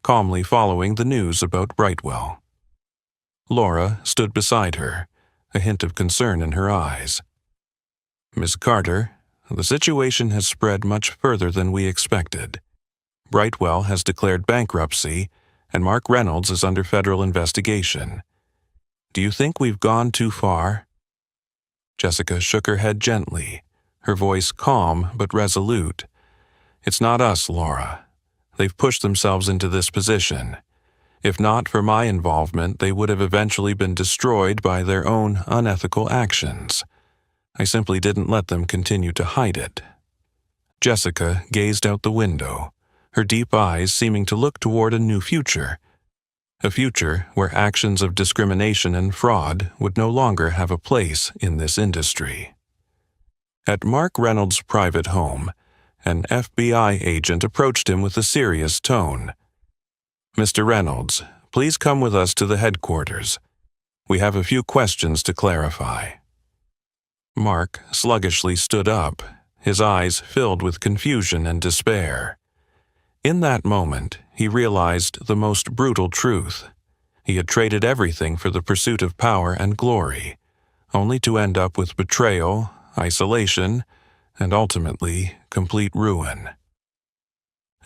calmly following the news about Brightwell. Laura stood beside her, a hint of concern in her eyes. "Miss Carter, the situation has spread much further than we expected. Brightwell has declared bankruptcy, and Mark Reynolds is under federal investigation. Do you think we've gone too far?" Jessica shook her head gently, her voice calm but resolute. "It's not us, Laura. They've pushed themselves into this position. If not for my involvement, they would have eventually been destroyed by their own unethical actions. I simply didn't let them continue to hide it." Jessica gazed out the window, her deep eyes seeming to look toward a new future. A future where actions of discrimination and fraud would no longer have a place in this industry. At Mark Reynolds' private home, an FBI agent approached him with a serious tone. "Mr. Reynolds, please come with us to the headquarters. We have a few questions to clarify." Mark sluggishly stood up, his eyes filled with confusion and despair. In that moment, he realized the most brutal truth. He had traded everything for the pursuit of power and glory, only to end up with betrayal, isolation, and ultimately complete ruin.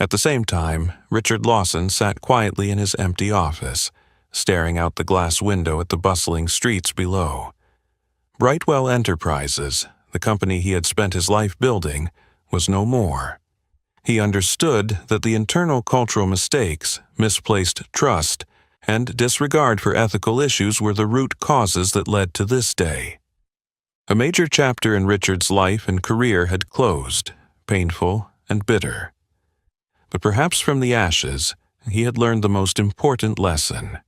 At the same time, Richard Lawson sat quietly in his empty office, staring out the glass window at the bustling streets below. Brightwell Enterprises, the company he had spent his life building, was no more. He understood that the internal cultural mistakes, misplaced trust, and disregard for ethical issues were the root causes that led to this day. A major chapter in Richard's life and career had closed, painful and bitter. But perhaps from the ashes, he had learned the most important lesson.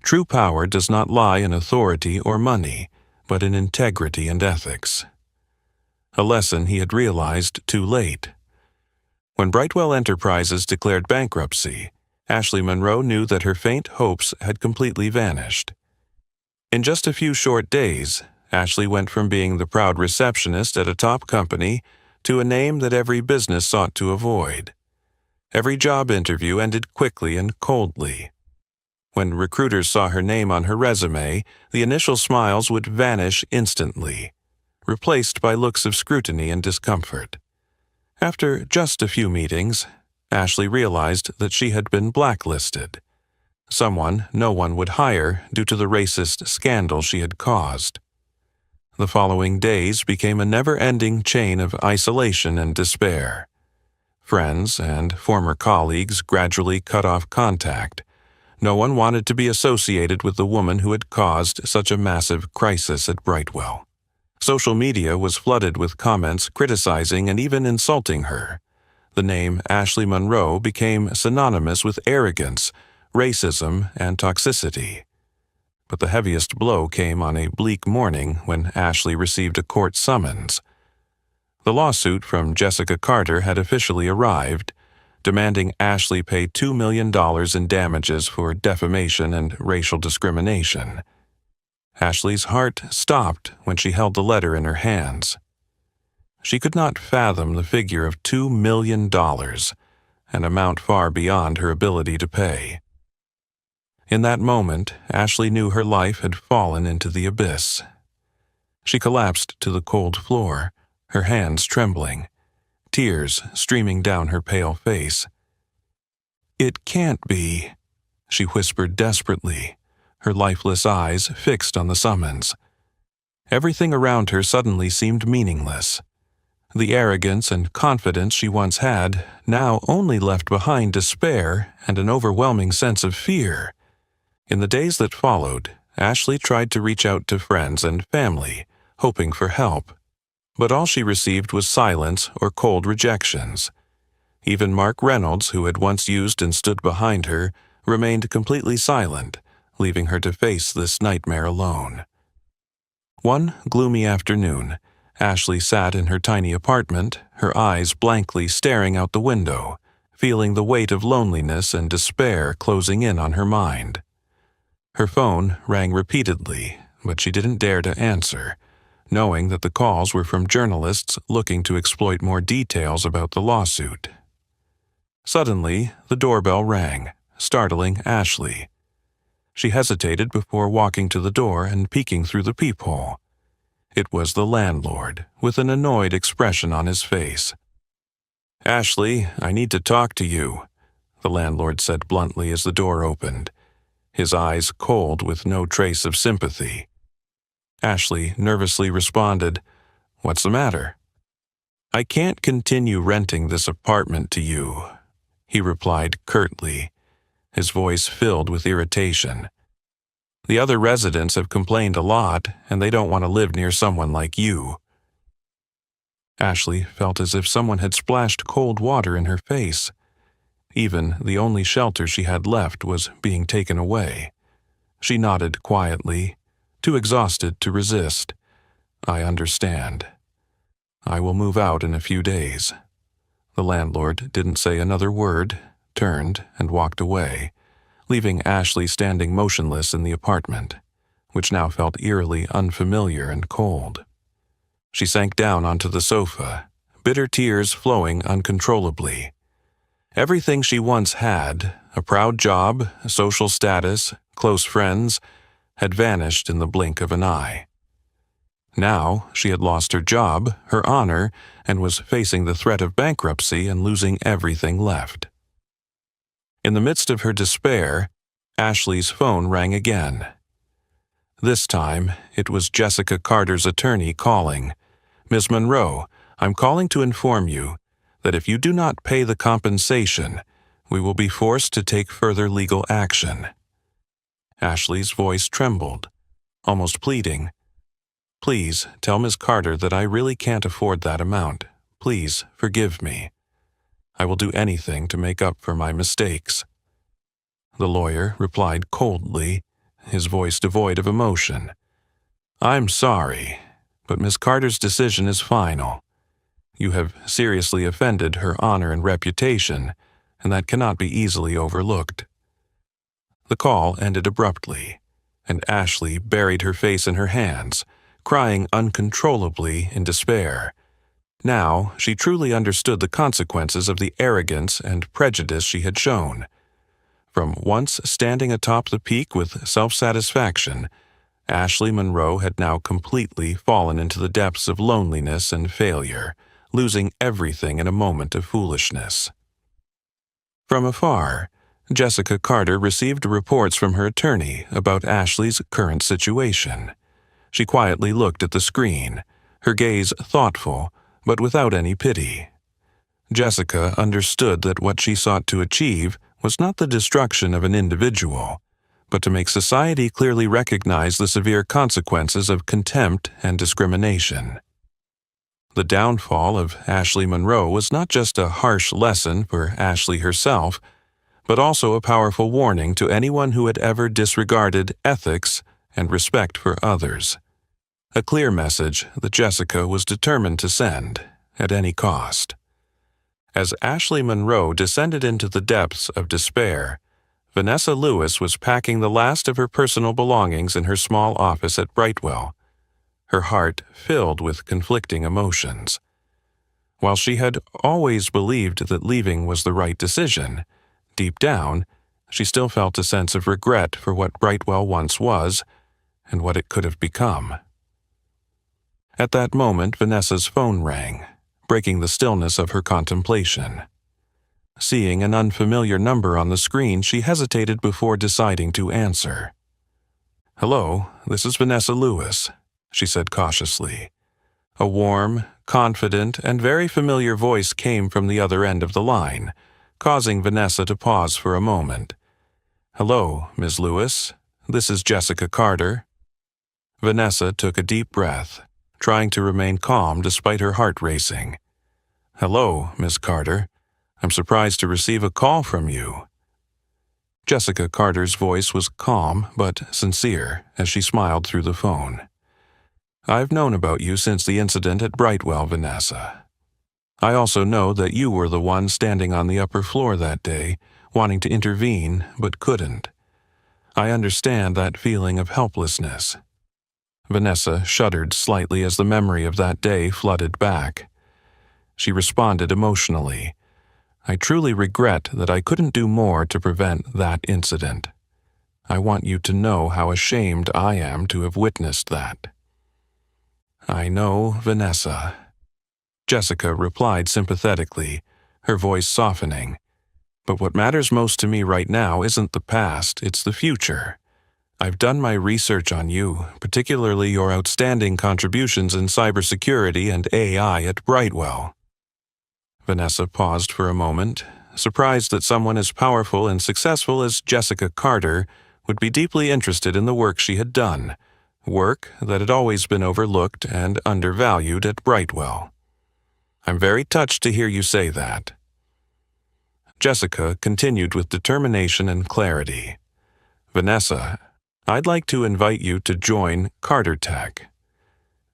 True power does not lie in authority or money, but in integrity and ethics. A lesson he had realized too late. When Brightwell Enterprises declared bankruptcy, Ashley Monroe knew that her faint hopes had completely vanished. In just a few short days, Ashley went from being the proud receptionist at a top company to a name that every business sought to avoid. Every job interview ended quickly and coldly. When recruiters saw her name on her resume, the initial smiles would vanish instantly, replaced by looks of scrutiny and discomfort. After just a few meetings, Ashley realized that she had been blacklisted, someone no one would hire due to the racist scandal she had caused. The following days became a never-ending chain of isolation and despair. Friends and former colleagues gradually cut off contact. No one wanted to be associated with the woman who had caused such a massive crisis at Brightwell. Social media was flooded with comments criticizing and even insulting her. The name Ashley Monroe became synonymous with arrogance, racism, and toxicity. But the heaviest blow came on a bleak morning when Ashley received a court summons. The lawsuit from Jessica Carter had officially arrived, demanding Ashley pay $2 million in damages for defamation and racial discrimination. Ashley's heart stopped when she held the letter in her hands. She could not fathom the figure of $2 million, an amount far beyond her ability to pay. In that moment, Ashley knew her life had fallen into the abyss. She collapsed to the cold floor, her hands trembling, tears streaming down her pale face. "It can't be," she whispered desperately, her lifeless eyes fixed on the summons. Everything around her suddenly seemed meaningless. The arrogance and confidence she once had now only left behind despair and an overwhelming sense of fear. In the days that followed, Ashley tried to reach out to friends and family, hoping for help. But all she received was silence or cold rejections. Even Mark Reynolds, who had once used and stood behind her, remained completely silent, leaving her to face this nightmare alone. One gloomy afternoon, Ashley sat in her tiny apartment, her eyes blankly staring out the window, feeling the weight of loneliness and despair closing in on her mind. Her phone rang repeatedly, but she didn't dare to answer, knowing that the calls were from journalists looking to exploit more details about the lawsuit. Suddenly, the doorbell rang, startling Ashley. She hesitated before walking to the door and peeking through the peephole. It was the landlord, with an annoyed expression on his face. "Ashley, I need to talk to you." the landlord said bluntly as the door opened, his eyes cold with no trace of sympathy. Ashley nervously responded, "What's the matter?" "I can't continue renting this apartment to you," he replied curtly, his voice filled with irritation. "The other residents have complained a lot, and they don't want to live near someone like you." Ashley felt as if someone had splashed cold water in her face. Even the only shelter she had left was being taken away. She nodded quietly, too exhausted to resist. "I understand. I will move out in a few days." The landlord didn't say another word, turned, and walked away, leaving Ashley standing motionless in the apartment, which now felt eerily unfamiliar and cold. She sank down onto the sofa, bitter tears flowing uncontrollably. Everything she once had, a proud job, social status, close friends, had vanished in the blink of an eye. Now she had lost her job, her honor, and was facing the threat of bankruptcy and losing everything left. In the midst of her despair, Ashley's phone rang again. This time, it was Jessica Carter's attorney calling. "Ms. Monroe, I'm calling to inform you that if you do not pay the compensation, we will be forced to take further legal action." Ashley's voice trembled, almost pleading. "Please tell Ms. Carter that I really can't afford that amount. Please forgive me. I will do anything to make up for my mistakes." The lawyer replied coldly, his voice devoid of emotion. "I'm sorry, but Ms. Carter's decision is final. You have seriously offended her honor and reputation, and that cannot be easily overlooked." The call ended abruptly, and Ashley buried her face in her hands, crying uncontrollably in despair. Now she truly understood the consequences of the arrogance and prejudice she had shown. From once standing atop the peak with self-satisfaction, Ashley Monroe had now completely fallen into the depths of loneliness and failure, losing everything in a moment of foolishness. From afar, Jessica Carter received reports from her attorney about Ashley's current situation. She quietly looked at the screen, her gaze thoughtful, but without any pity. Jessica understood that what she sought to achieve was not the destruction of an individual, but to make society clearly recognize the severe consequences of contempt and discrimination. The downfall of Ashley Monroe was not just a harsh lesson for Ashley herself, but also a powerful warning to anyone who had ever disregarded ethics and respect for others. A clear message that Jessica was determined to send, at any cost. As Ashley Monroe descended into the depths of despair, Vanessa Lewis was packing the last of her personal belongings in her small office at Brightwell, her heart filled with conflicting emotions. While she had always believed that leaving was the right decision, deep down, she still felt a sense of regret for what Brightwell once was and what it could have become. At that moment, Vanessa's phone rang, breaking the stillness of her contemplation. Seeing an unfamiliar number on the screen, she hesitated before deciding to answer. "Hello, this is Vanessa Lewis," she said cautiously. A warm, confident, and very familiar voice came from the other end of the line, causing Vanessa to pause for a moment. "Hello, Ms. Lewis. This is Jessica Carter." Vanessa took a deep breath, trying to remain calm despite her heart racing. "Hello, Ms. Carter. I'm surprised to receive a call from you." Jessica Carter's voice was calm but sincere as she smiled through the phone. "I've known about you since the incident at Brightwell, Vanessa. I also know that you were the one standing on the upper floor that day, wanting to intervene but couldn't. I understand that feeling of helplessness." Vanessa shuddered slightly as the memory of that day flooded back. She responded emotionally, "I truly regret that I couldn't do more to prevent that incident. I want you to know how ashamed I am to have witnessed that." "I know, Vanessa," Jessica replied sympathetically, her voice softening. But what matters most to me right now isn't the past, it's the future. I've done my research on you, particularly your outstanding contributions in cybersecurity and AI at Brightwell." Vanessa paused for a moment, surprised that someone as powerful and successful as Jessica Carter would be deeply interested in the work she had done, work that had always been overlooked and undervalued at Brightwell. "I'm very touched to hear you say that." Jessica continued with determination and clarity. "Vanessa, I'd like to invite you to join Carter Tech.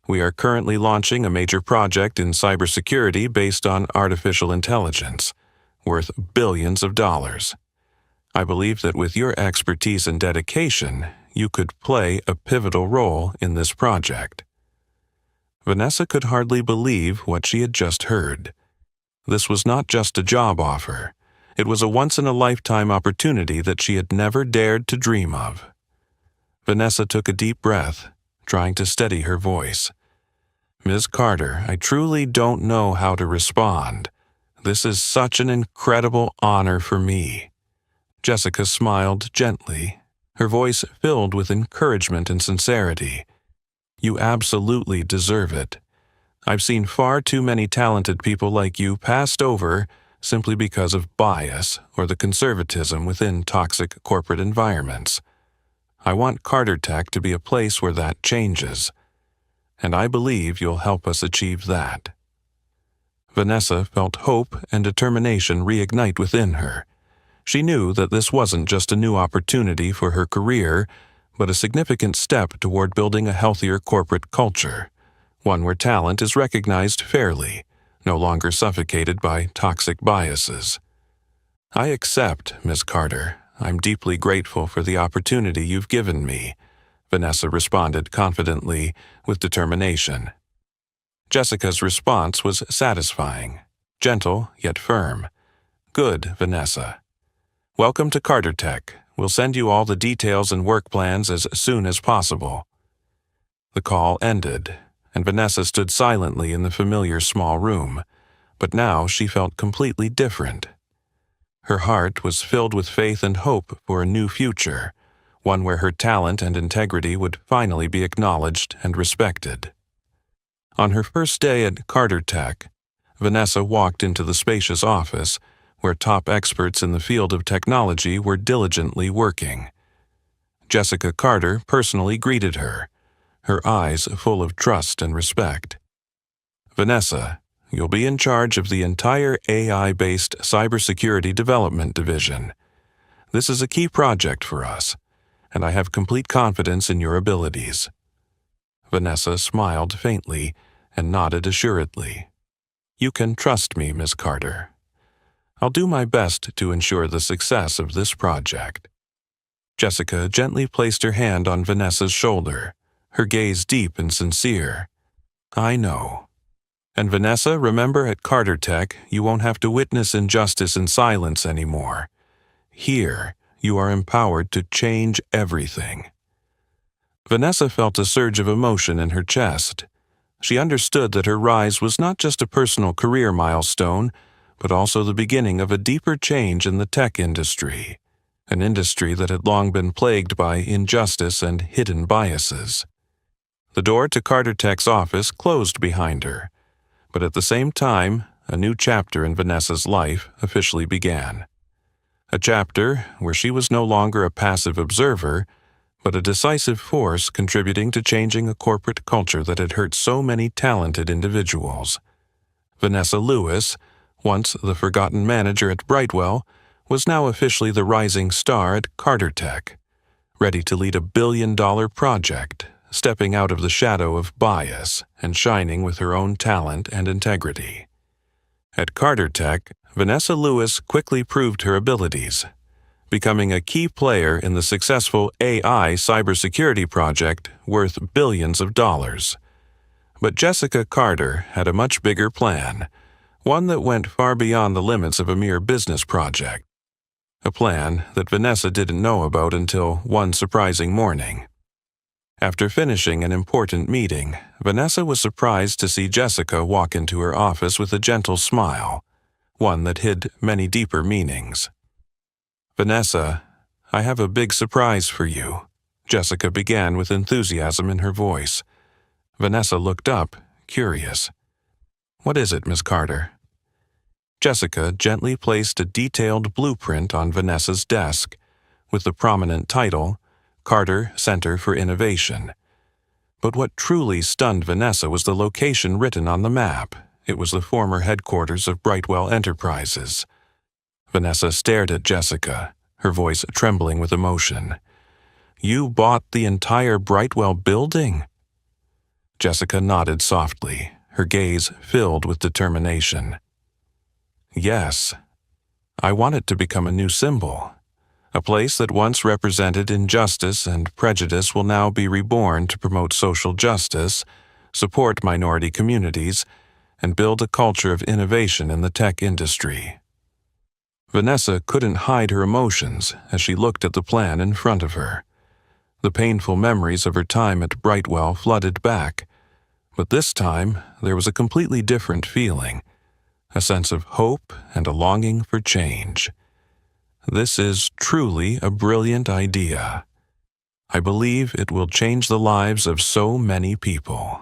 We are currently launching a major project in cybersecurity based on artificial intelligence, worth billions of dollars. I believe that with your expertise and dedication, you could play a pivotal role in this project." Vanessa could hardly believe what she had just heard. This was not just a job offer. It was a once-in-a-lifetime opportunity that she had never dared to dream of. Vanessa took a deep breath, trying to steady her voice. "Ms. Carter, I truly don't know how to respond. This is such an incredible honor for me." Jessica smiled gently, her voice filled with encouragement and sincerity. "You absolutely deserve it. I've seen far too many talented people like you passed over simply because of bias or the conservatism within toxic corporate environments. I want Carter Tech to be a place where that changes, and I believe you'll help us achieve that." Vanessa felt hope and determination reignite within her. She knew that this wasn't just a new opportunity for her career, but a significant step toward building a healthier corporate culture, one where talent is recognized fairly, no longer suffocated by toxic biases. "I accept, Ms. Carter. I'm deeply grateful for the opportunity you've given me," Vanessa responded confidently, with determination. Jessica's response was satisfying, gentle yet firm. "Good, Vanessa. Welcome to Carter Tech. We'll send you all the details and work plans as soon as possible." The call ended, and Vanessa stood silently in the familiar small room, but now she felt completely different. Her heart was filled with faith and hope for a new future, one where her talent and integrity would finally be acknowledged and respected. On her first day at Carter Tech, Vanessa walked into the spacious office where top experts in the field of technology were diligently working. Jessica Carter personally greeted her, her eyes full of trust and respect. "Vanessa, you'll be in charge of the entire AI-based cybersecurity development division. This is a key project for us, and I have complete confidence in your abilities." Vanessa smiled faintly and nodded assuredly. "You can trust me, Ms. Carter. I'll do my best to ensure the success of this project." Jessica gently placed her hand on Vanessa's shoulder, her gaze deep and sincere. "I know. And Vanessa, remember, at Carter Tech, you won't have to witness injustice in silence anymore. Here, you are empowered to change everything." Vanessa felt a surge of emotion in her chest. She understood that her rise was not just a personal career milestone, but also the beginning of a deeper change in the tech industry, an industry that had long been plagued by injustice and hidden biases. The door to Carter Tech's office closed behind her, but at the same time, a new chapter in Vanessa's life officially began. A chapter where she was no longer a passive observer, but a decisive force contributing to changing a corporate culture that had hurt so many talented individuals. Vanessa Lewis, once the forgotten manager at Brightwell, was now officially the rising star at Carter Tech, ready to lead a billion-dollar project, stepping out of the shadow of bias and shining with her own talent and integrity. At Carter Tech, Vanessa Lewis quickly proved her abilities, becoming a key player in the successful AI cybersecurity project worth billions of dollars. But Jessica Carter had a much bigger plan, one that went far beyond the limits of a mere business project. A plan that Vanessa didn't know about until one surprising morning. After finishing an important meeting, Vanessa was surprised to see Jessica walk into her office with a gentle smile, one that hid many deeper meanings. Vanessa, I have a big surprise for you, Jessica began with enthusiasm in her voice. Vanessa looked up, curious. What is it, Miss Carter? Jessica gently placed a detailed blueprint on Vanessa's desk, with the prominent title, Carter Center for Innovation. But what truly stunned Vanessa was the location written on the map. It was the former headquarters of Brightwell Enterprises. Vanessa stared at Jessica, her voice trembling with emotion. You bought the entire Brightwell building? Jessica nodded softly, her gaze filled with determination. Yes. I want it to become a new symbol. A place that once represented injustice and prejudice will now be reborn to promote social justice, support minority communities, and build a culture of innovation in the tech industry. Vanessa couldn't hide her emotions as she looked at the plan in front of her. The painful memories of her time at Brightwell flooded back, but this time there was a completely different feeling, a sense of hope and a longing for change. This is truly a brilliant idea. I believe it will change the lives of so many people.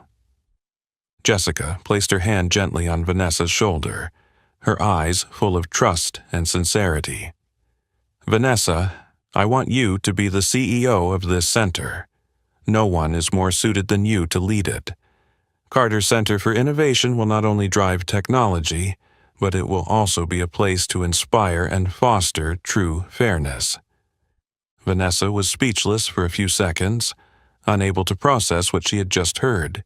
Jessica placed her hand gently on Vanessa's shoulder, her eyes full of trust and sincerity. Vanessa, I want you to be the CEO of this center. No one is more suited than you to lead it. Carter Center for Innovation will not only drive technology, but it will also be a place to inspire and foster true fairness. Vanessa was speechless for a few seconds, unable to process what she had just heard.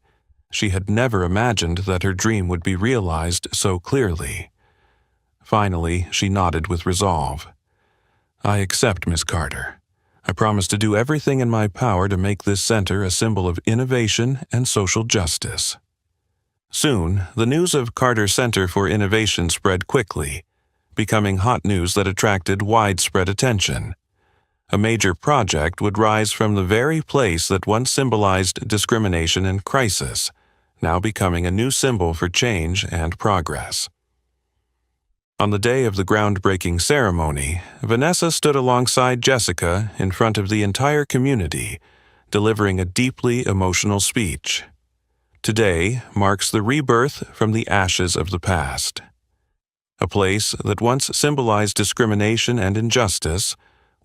She had never imagined that her dream would be realized so clearly. Finally, she nodded with resolve. I accept, Miss Carter. I promise to do everything in my power to make this center a symbol of innovation and social justice. Soon, the news of Carter Center for Innovation spread quickly, becoming hot news that attracted widespread attention. A major project would rise from the very place that once symbolized discrimination and crisis, now becoming a new symbol for change and progress. On the day of the groundbreaking ceremony, Vanessa stood alongside Jessica in front of the entire community, delivering a deeply emotional speech. Today marks the rebirth from the ashes of the past. A place that once symbolized discrimination and injustice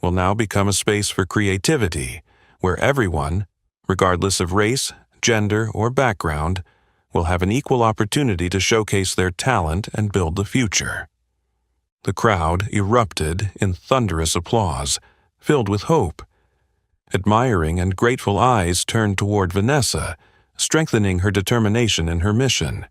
will now become a space for creativity, where everyone, regardless of race, gender, or background, will have an equal opportunity to showcase their talent and build the future. The crowd erupted in thunderous applause, filled with hope. Admiring and grateful eyes turned toward Vanessa, strengthening her determination in her mission.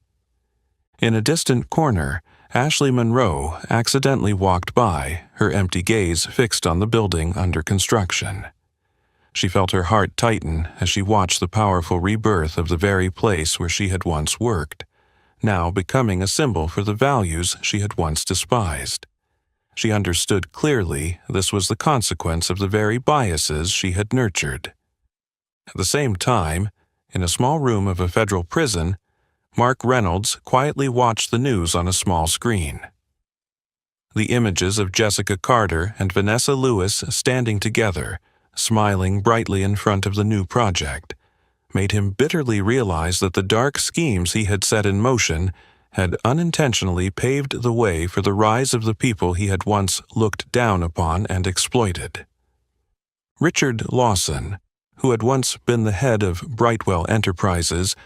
In a distant corner, Ashley Monroe accidentally walked by, her empty gaze fixed on the building under construction. She felt her heart tighten as she watched the powerful rebirth of the very place where she had once worked, now becoming a symbol for the values she had once despised. She understood clearly this was the consequence of the very biases she had nurtured. At the same time, in a small room of a federal prison, Mark Reynolds quietly watched the news on a small screen. The images of Jessica Carter and Vanessa Lewis standing together, smiling brightly in front of the new project, made him bitterly realize that the dark schemes he had set in motion had unintentionally paved the way for the rise of the people he had once looked down upon and exploited. Richard Lawson, who had once been the head of Brightwell Enterprises,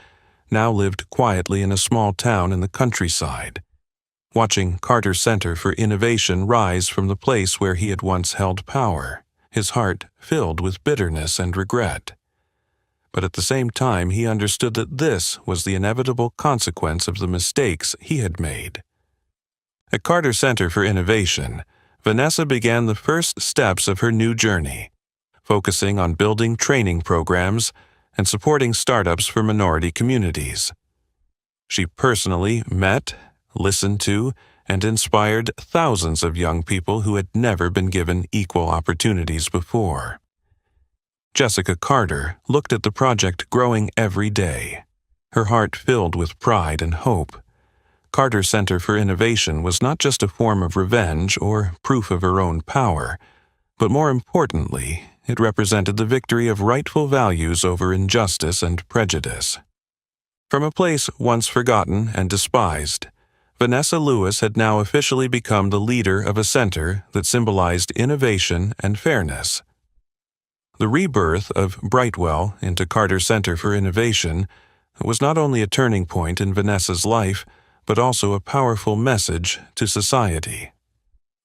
now lived quietly in a small town in the countryside, watching Carter Center for Innovation rise from the place where he had once held power, his heart filled with bitterness and regret. But at the same time, he understood that this was the inevitable consequence of the mistakes he had made. At Carter Center for Innovation, Vanessa began the first steps of her new journey, focusing on building training programs and supporting startups for minority communities. She personally met, listened to, and inspired thousands of young people who had never been given equal opportunities before. Jessica Carter looked at the project growing every day, her heart filled with pride and hope. Carter Center for Innovation was not just a form of revenge or proof of her own power, But more importantly, it represented the victory of rightful values over injustice and prejudice. From a place once forgotten and despised, Vanessa Lewis had now officially become the leader of a center that symbolized innovation and fairness. The rebirth of Brightwell into Carter Center for Innovation was not only a turning point in Vanessa's life, but also a powerful message to society.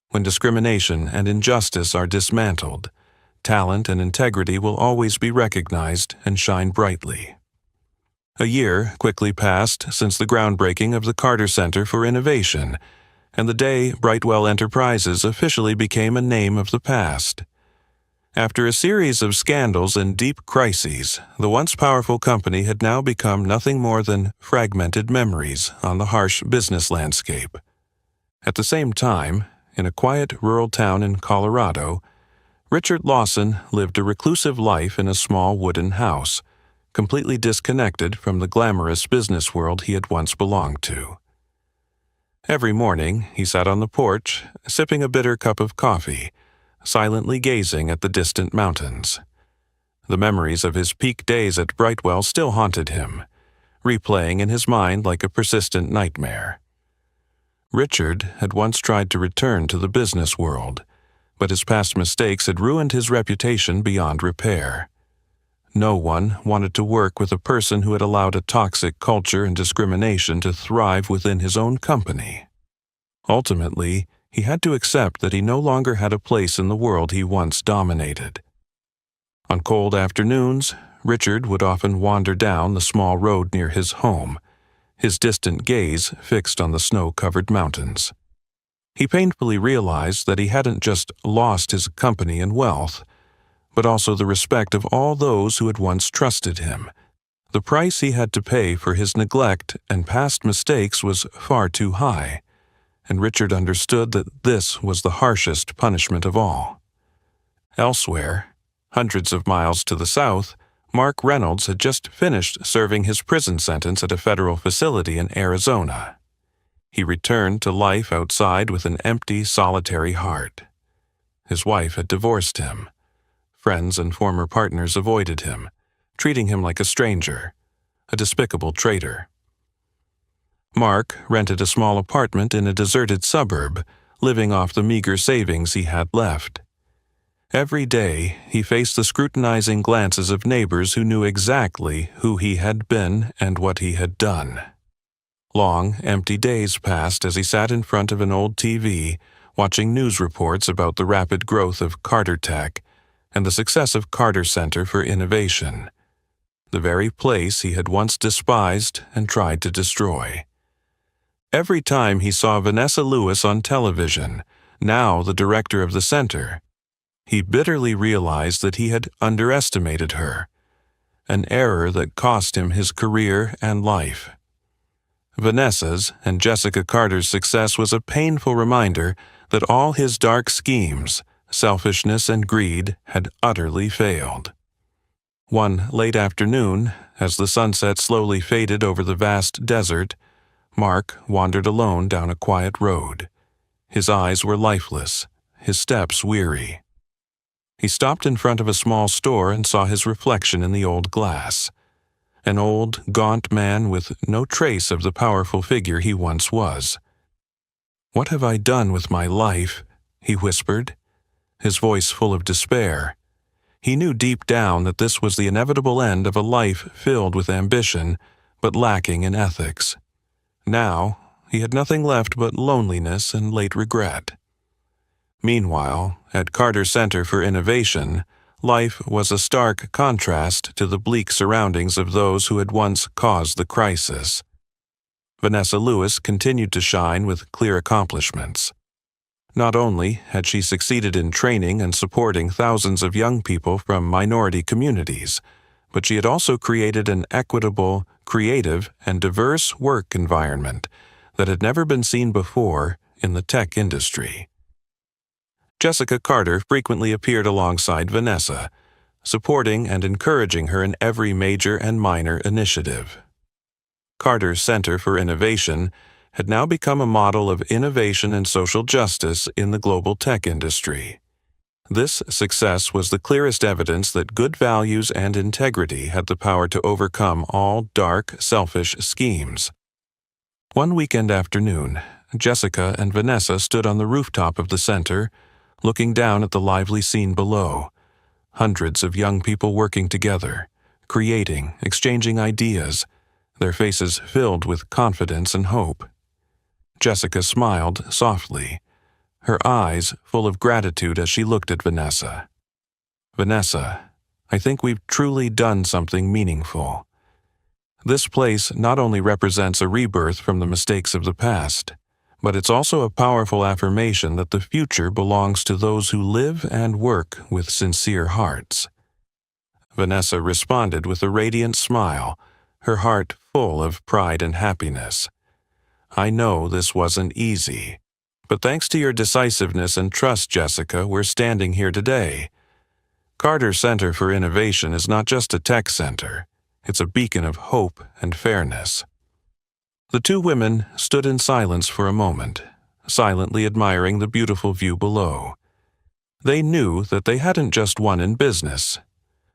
When discrimination and injustice are dismantled, talent and integrity will always be recognized and shine brightly. A year quickly passed since the groundbreaking of the Carter Center for Innovation, and the day Brightwell Enterprises officially became a name of the past. After a series of scandals and deep crises, the once powerful company had now become nothing more than fragmented memories on the harsh business landscape. At the same time, in a quiet rural town in Colorado, Richard Lawson lived a reclusive life in a small wooden house, completely disconnected from the glamorous business world he had once belonged to. Every morning, he sat on the porch, sipping a bitter cup of coffee, silently gazing at the distant mountains. The memories of his peak days at Brightwell still haunted him, replaying in his mind like a persistent nightmare. Richard had once tried to return to the business world, but his past mistakes had ruined his reputation beyond repair. No one wanted to work with a person who had allowed a toxic culture and discrimination to thrive within his own company. Ultimately, he had to accept that he no longer had a place in the world he once dominated. On cold afternoons, Richard would often wander down the small road near his home, his distant gaze fixed on the snow-covered mountains. He painfully realized that he hadn't just lost his company and wealth, but also the respect of all those who had once trusted him. The price he had to pay for his neglect and past mistakes was far too high, and Richard understood that this was the harshest punishment of all. Elsewhere, hundreds of miles to the south, Mark Reynolds had just finished serving his prison sentence at a federal facility in Arizona. He returned to life outside with an empty, solitary heart. His wife had divorced him. Friends and former partners avoided him, treating him like a stranger, a despicable traitor. Mark rented a small apartment in a deserted suburb, living off the meager savings he had left. Every day, he faced the scrutinizing glances of neighbors who knew exactly who he had been and what he had done. Long, empty days passed as he sat in front of an old TV, watching news reports about the rapid growth of Carter Tech and the success of Carter Center for Innovation, the very place he had once despised and tried to destroy. Every time he saw Vanessa Lewis on television, now the director of the center, he bitterly realized that he had underestimated her, an error that cost him his career and life. Vanessa's and Jessica Carter's success was a painful reminder that all his dark schemes, selfishness and greed had utterly failed. One late afternoon, as the sunset slowly faded over the vast desert, Mark wandered alone down a quiet road. His eyes were lifeless, his steps weary. He stopped in front of a small store and saw his reflection in the old glass. An old, gaunt man with no trace of the powerful figure he once was. "What have I done with my life?" he whispered, his voice full of despair. He knew deep down that this was the inevitable end of a life filled with ambition, but lacking in ethics. Now, he had nothing left but loneliness and late regret. Meanwhile, at Carter Center for Innovation, life was a stark contrast to the bleak surroundings of those who had once caused the crisis. Vanessa Lewis continued to shine with clear accomplishments. Not only had she succeeded in training and supporting thousands of young people from minority communities, but she had also created an equitable, creative, and diverse work environment that had never been seen before in the tech industry. Jessica Carter frequently appeared alongside Vanessa, supporting and encouraging her in every major and minor initiative. Carter Center for Innovation had now become a model of innovation and social justice in the global tech industry. This success was the clearest evidence that good values and integrity had the power to overcome all dark, selfish schemes. One weekend afternoon, Jessica and Vanessa stood on the rooftop of the center, looking down at the lively scene below. Hundreds of young people working together, creating, exchanging ideas, their faces filled with confidence and hope. Jessica smiled softly, her eyes full of gratitude as she looked at Vanessa. "Vanessa, I think we've truly done something meaningful. This place not only represents a rebirth from the mistakes of the past, but it's also a powerful affirmation that the future belongs to those who live and work with sincere hearts." Vanessa responded with a radiant smile, her heart full of pride and happiness. "I know this wasn't easy, but thanks to your decisiveness and trust, Jessica, we're standing here today. Carter Center for Innovation is not just a tech center. It's a beacon of hope and fairness." The two women stood in silence for a moment, silently admiring the beautiful view below. They knew that they hadn't just won in business,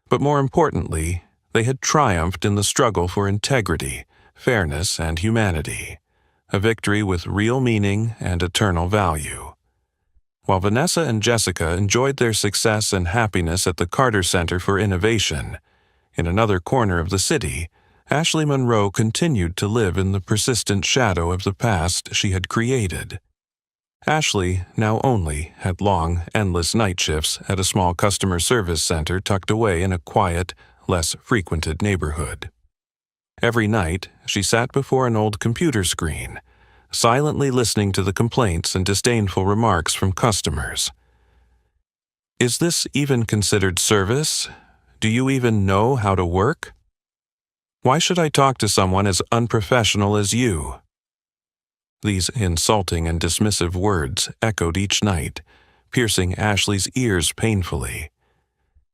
but more importantly, they had triumphed in the struggle for integrity, fairness, and humanity, a victory with real meaning and eternal value. While Vanessa and Jessica enjoyed their success and happiness at the Carter Center for Innovation, in another corner of the city, Ashley Monroe continued to live in the persistent shadow of the past she had created. Ashley now only had long, endless night shifts at a small customer service center tucked away in a quiet, less frequented neighborhood. Every night, she sat before an old computer screen, silently listening to the complaints and disdainful remarks from customers. "Is this even considered service? Do you even know how to work? Why should I talk to someone as unprofessional as you?" These insulting and dismissive words echoed each night, piercing Ashley's ears painfully.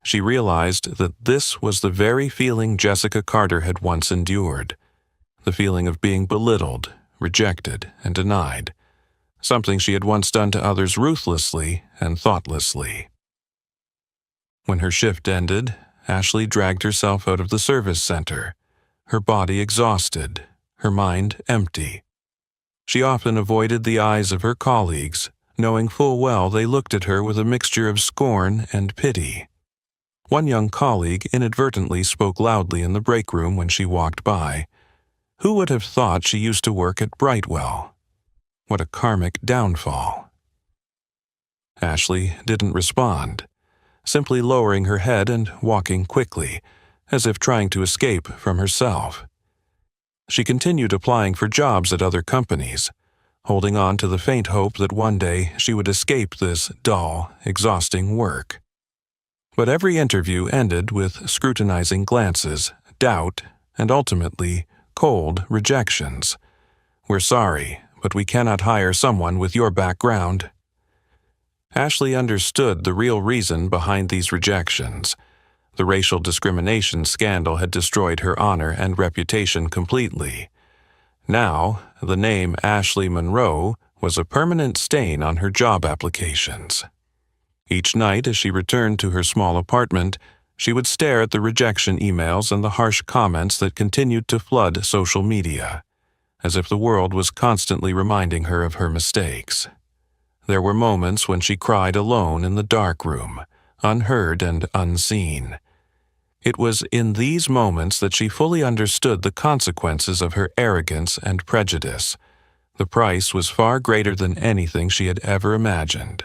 She realized that this was the very feeling Jessica Carter had once endured, the feeling of being belittled, rejected, and denied, something she had once done to others ruthlessly and thoughtlessly. When her shift ended, Ashley dragged herself out of the service center, her body exhausted, her mind empty. She often avoided the eyes of her colleagues, knowing full well they looked at her with a mixture of scorn and pity. One young colleague inadvertently spoke loudly in the break room when she walked by. Who would have thought she used to work at Brightwell? What a karmic downfall. Ashley didn't respond, simply lowering her head and walking quickly, as if trying to escape from herself. She continued applying for jobs at other companies, holding on to the faint hope that one day she would escape this dull, exhausting work. But every interview ended with scrutinizing glances, doubt, and ultimately, cold rejections. "We're sorry, but we cannot hire someone with your background." Ashley understood the real reason behind these rejections. The racial discrimination scandal had destroyed her honor and reputation completely. Now, the name Ashley Monroe was a permanent stain on her job applications. Each night as she returned to her small apartment, she would stare at the rejection emails and the harsh comments that continued to flood social media, as if the world was constantly reminding her of her mistakes. There were moments when she cried alone in the dark room, unheard and unseen. It was in these moments that she fully understood the consequences of her arrogance and prejudice. The price was far greater than anything she had ever imagined.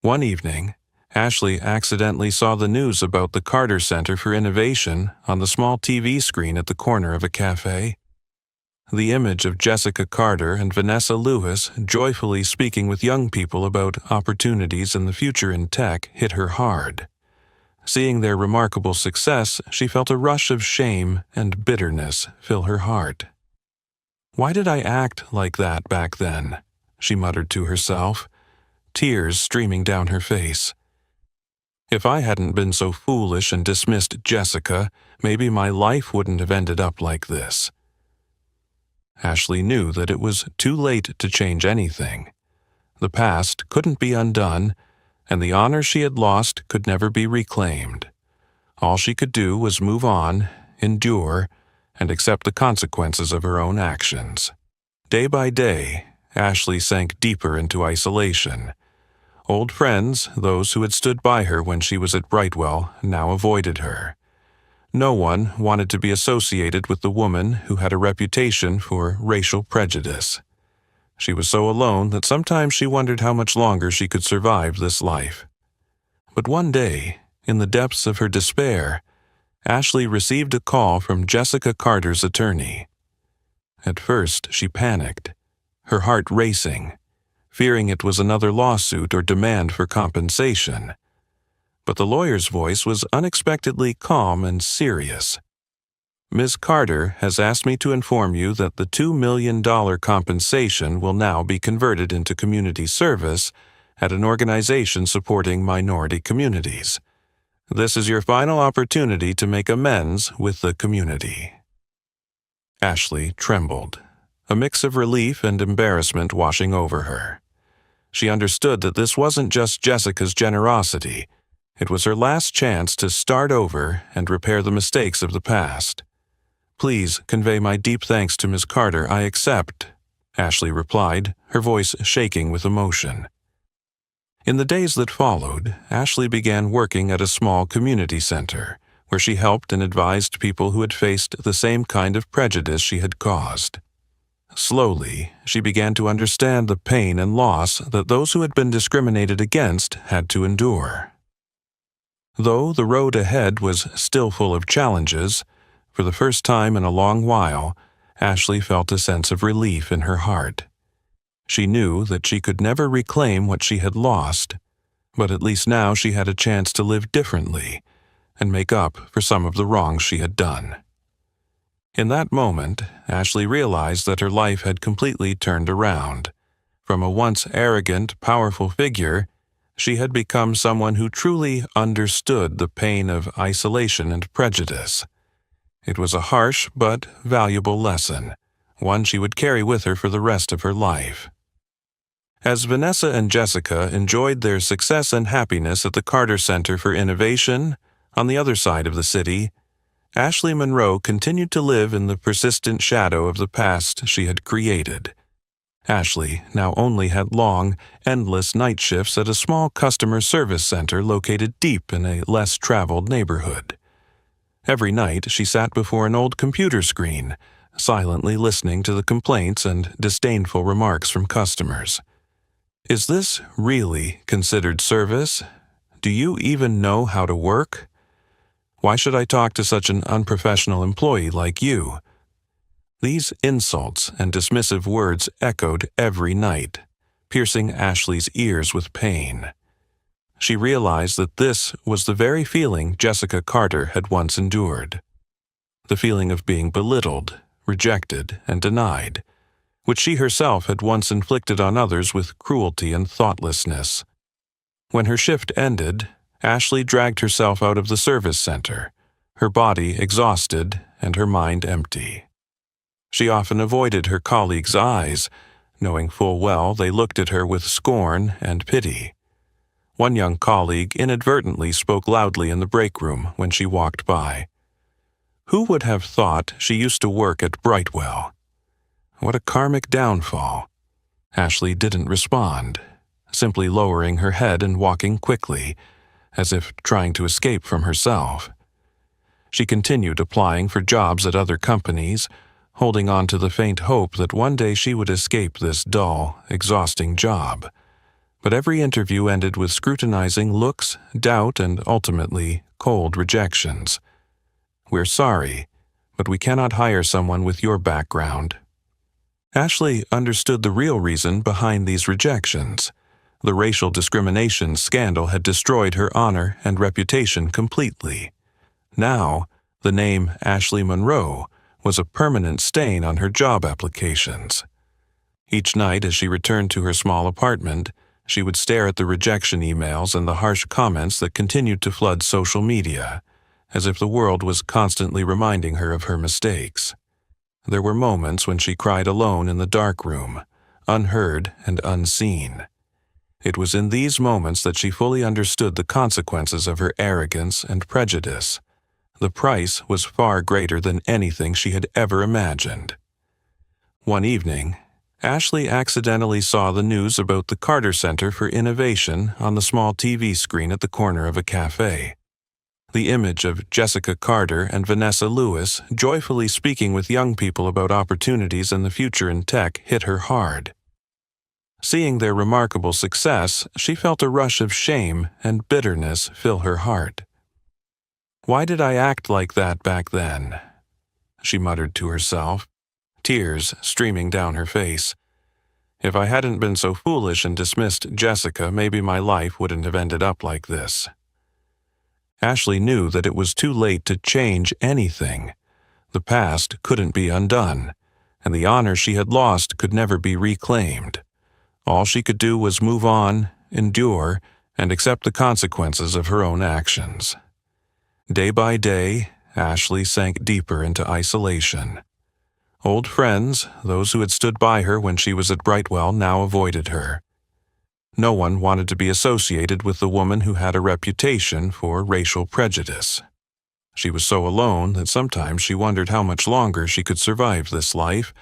One evening, Ashley accidentally saw the news about the Carter Center for Innovation on the small TV screen at the corner of a cafe. The image of Jessica Carter and Vanessa Lewis joyfully speaking with young people about opportunities in the future in tech hit her hard. Seeing their remarkable success, she felt a rush of shame and bitterness fill her heart. "Why did I act like that back then?" she muttered to herself, tears streaming down her face. "If I hadn't been so foolish and dismissed Jessica, maybe my life wouldn't have ended up like this." Ashley knew that it was too late to change anything. The past couldn't be undone, and the honor she had lost could never be reclaimed. All she could do was move on, endure, and accept the consequences of her own actions. Day by day, Ashley sank deeper into isolation. Old friends, those who had stood by her when she was at Brightwell, now avoided her. No one wanted to be associated with the woman who had a reputation for racial prejudice. She was so alone that sometimes she wondered how much longer she could survive this life. But one day, in the depths of her despair, Ashley received a call from Jessica Carter's attorney. At first, she panicked, her heart racing, fearing it was another lawsuit or demand for compensation. But the lawyer's voice was unexpectedly calm and serious. "Ms. Carter has asked me to inform you that the $2 million compensation will now be converted into community service at an organization supporting minority communities. This is your final opportunity to make amends with the community." Ashley trembled, a mix of relief and embarrassment washing over her. She understood that this wasn't just Jessica's generosity. It was her last chance to start over and repair the mistakes of the past. "Please convey my deep thanks to Ms. Carter. I accept," Ashley replied, her voice shaking with emotion. In the days that followed, Ashley began working at a small community center, where she helped and advised people who had faced the same kind of prejudice she had caused. Slowly, she began to understand the pain and loss that those who had been discriminated against had to endure. Though the road ahead was still full of challenges, for the first time in a long while, Ashley felt a sense of relief in her heart. She knew that she could never reclaim what she had lost, but at least now she had a chance to live differently and make up for some of the wrongs she had done. In that moment, Ashley realized that her life had completely turned around. From a once arrogant, powerful figure, she had become someone who truly understood the pain of isolation and prejudice. It was a harsh but valuable lesson, one she would carry with her for the rest of her life. As Vanessa and Jessica enjoyed their success and happiness at the Carter Center for Innovation, on the other side of the city, Ashley Monroe continued to live in the persistent shadow of the past she had created. Ashley now only had long, endless night shifts at a small customer service center located deep in a less traveled neighborhood. Every night she sat before an old computer screen, silently listening to the complaints and disdainful remarks from customers. Is this really considered service? Do you even know how to work? Why should I talk to such an unprofessional employee like you? These insults and dismissive words echoed every night, piercing Ashley's ears with pain. She realized that this was the very feeling Jessica Carter had once endured. The feeling of being belittled, rejected, and denied, which she herself had once inflicted on others with cruelty and thoughtlessness. When her shift ended, Ashley dragged herself out of the service center, her body exhausted and her mind empty. She often avoided her colleagues' eyes, knowing full well they looked at her with scorn and pity. One young colleague inadvertently spoke loudly in the break room when she walked by. Who would have thought she used to work at Brightwell? What a karmic downfall. Ashley didn't respond, simply lowering her head and walking quickly, as if trying to escape from herself. She continued applying for jobs at other companies, holding on to the faint hope that one day she would escape this dull, exhausting job. But every interview ended with scrutinizing looks, doubt, and ultimately cold rejections. "We're sorry, but we cannot hire someone with your background." Ashley understood the real reason behind these rejections. The racial discrimination scandal had destroyed her honor and reputation completely. Now, the name Ashley Monroe was a permanent stain on her job applications. Each night as she returned to her small apartment, she would stare at the rejection emails and the harsh comments that continued to flood social media, as if the world was constantly reminding her of her mistakes. There were moments when she cried alone in the dark room, unheard and unseen. It was in these moments that she fully understood the consequences of her arrogance and prejudice. The price was far greater than anything she had ever imagined. One evening, Ashley accidentally saw the news about the Carter Center for Innovation on the small TV screen at the corner of a cafe. The image of Jessica Carter and Vanessa Lewis joyfully speaking with young people about opportunities and the future in tech hit her hard. Seeing their remarkable success, she felt a rush of shame and bitterness fill her heart. "Why did I act like that back then?" she muttered to herself, tears streaming down her face. "If I hadn't been so foolish and dismissed Jessica, maybe my life wouldn't have ended up like this." Ashley knew that it was too late to change anything. The past couldn't be undone, and the honor she had lost could never be reclaimed. All she could do was move on, endure, and accept the consequences of her own actions. Day by day, Ashley sank deeper into isolation. Old friends, those who had stood by her when she was at Brightwell, now avoided her. No one wanted to be associated with the woman who had a reputation for racial prejudice. She was so alone that sometimes she wondered how much longer she could survive this life.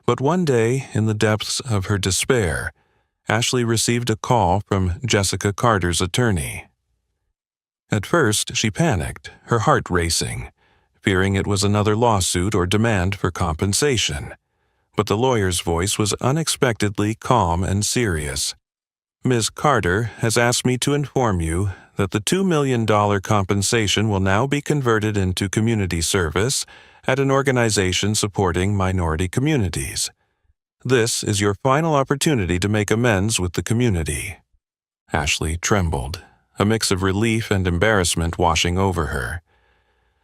But one day, in the depths of her despair, Ashley received a call from Jessica Carter's attorney. At first, she panicked, her heart racing, fearing it was another lawsuit or demand for compensation. But the lawyer's voice was unexpectedly calm and serious. "Ms. Carter has asked me to inform you that the $2 million compensation will now be converted into community service at an organization supporting minority communities. This is your final opportunity to make amends with the community." Ashley trembled, a mix of relief and embarrassment washing over her.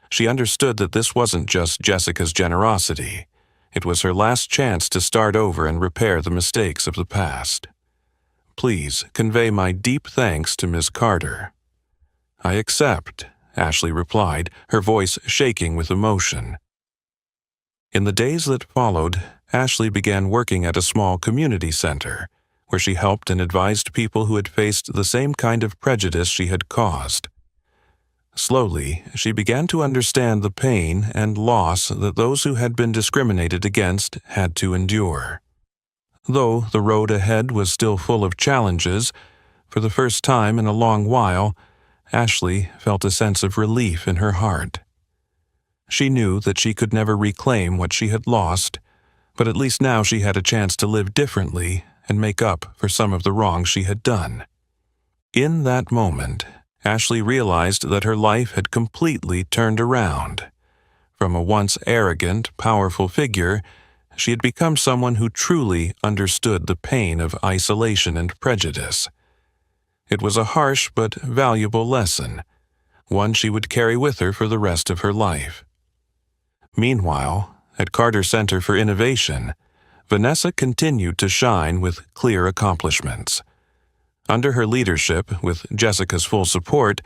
She understood that this wasn't just Jessica's generosity. It was her last chance to start over and repair the mistakes of the past. "Please convey my deep thanks to Ms. Carter." "I accept," Ashley replied, her voice shaking with emotion. In the days that followed, Ashley began working at a small community center, where she helped and advised people who had faced the same kind of prejudice she had caused. Slowly, she began to understand the pain and loss that those who had been discriminated against had to endure. Though the road ahead was still full of challenges, for the first time in a long while, Ashley felt a sense of relief in her heart. She knew that she could never reclaim what she had lost, but at least now she had a chance to live differently and make up for some of the wrong she had done. In that moment, Ashley realized that her life had completely turned around. From a once arrogant, powerful figure, she had become someone who truly understood the pain of isolation and prejudice. It was a harsh but valuable lesson, one she would carry with her for the rest of her life. Meanwhile, at Carter Center for Innovation, Vanessa continued to shine with clear accomplishments. Under her leadership, with Jessica's full support,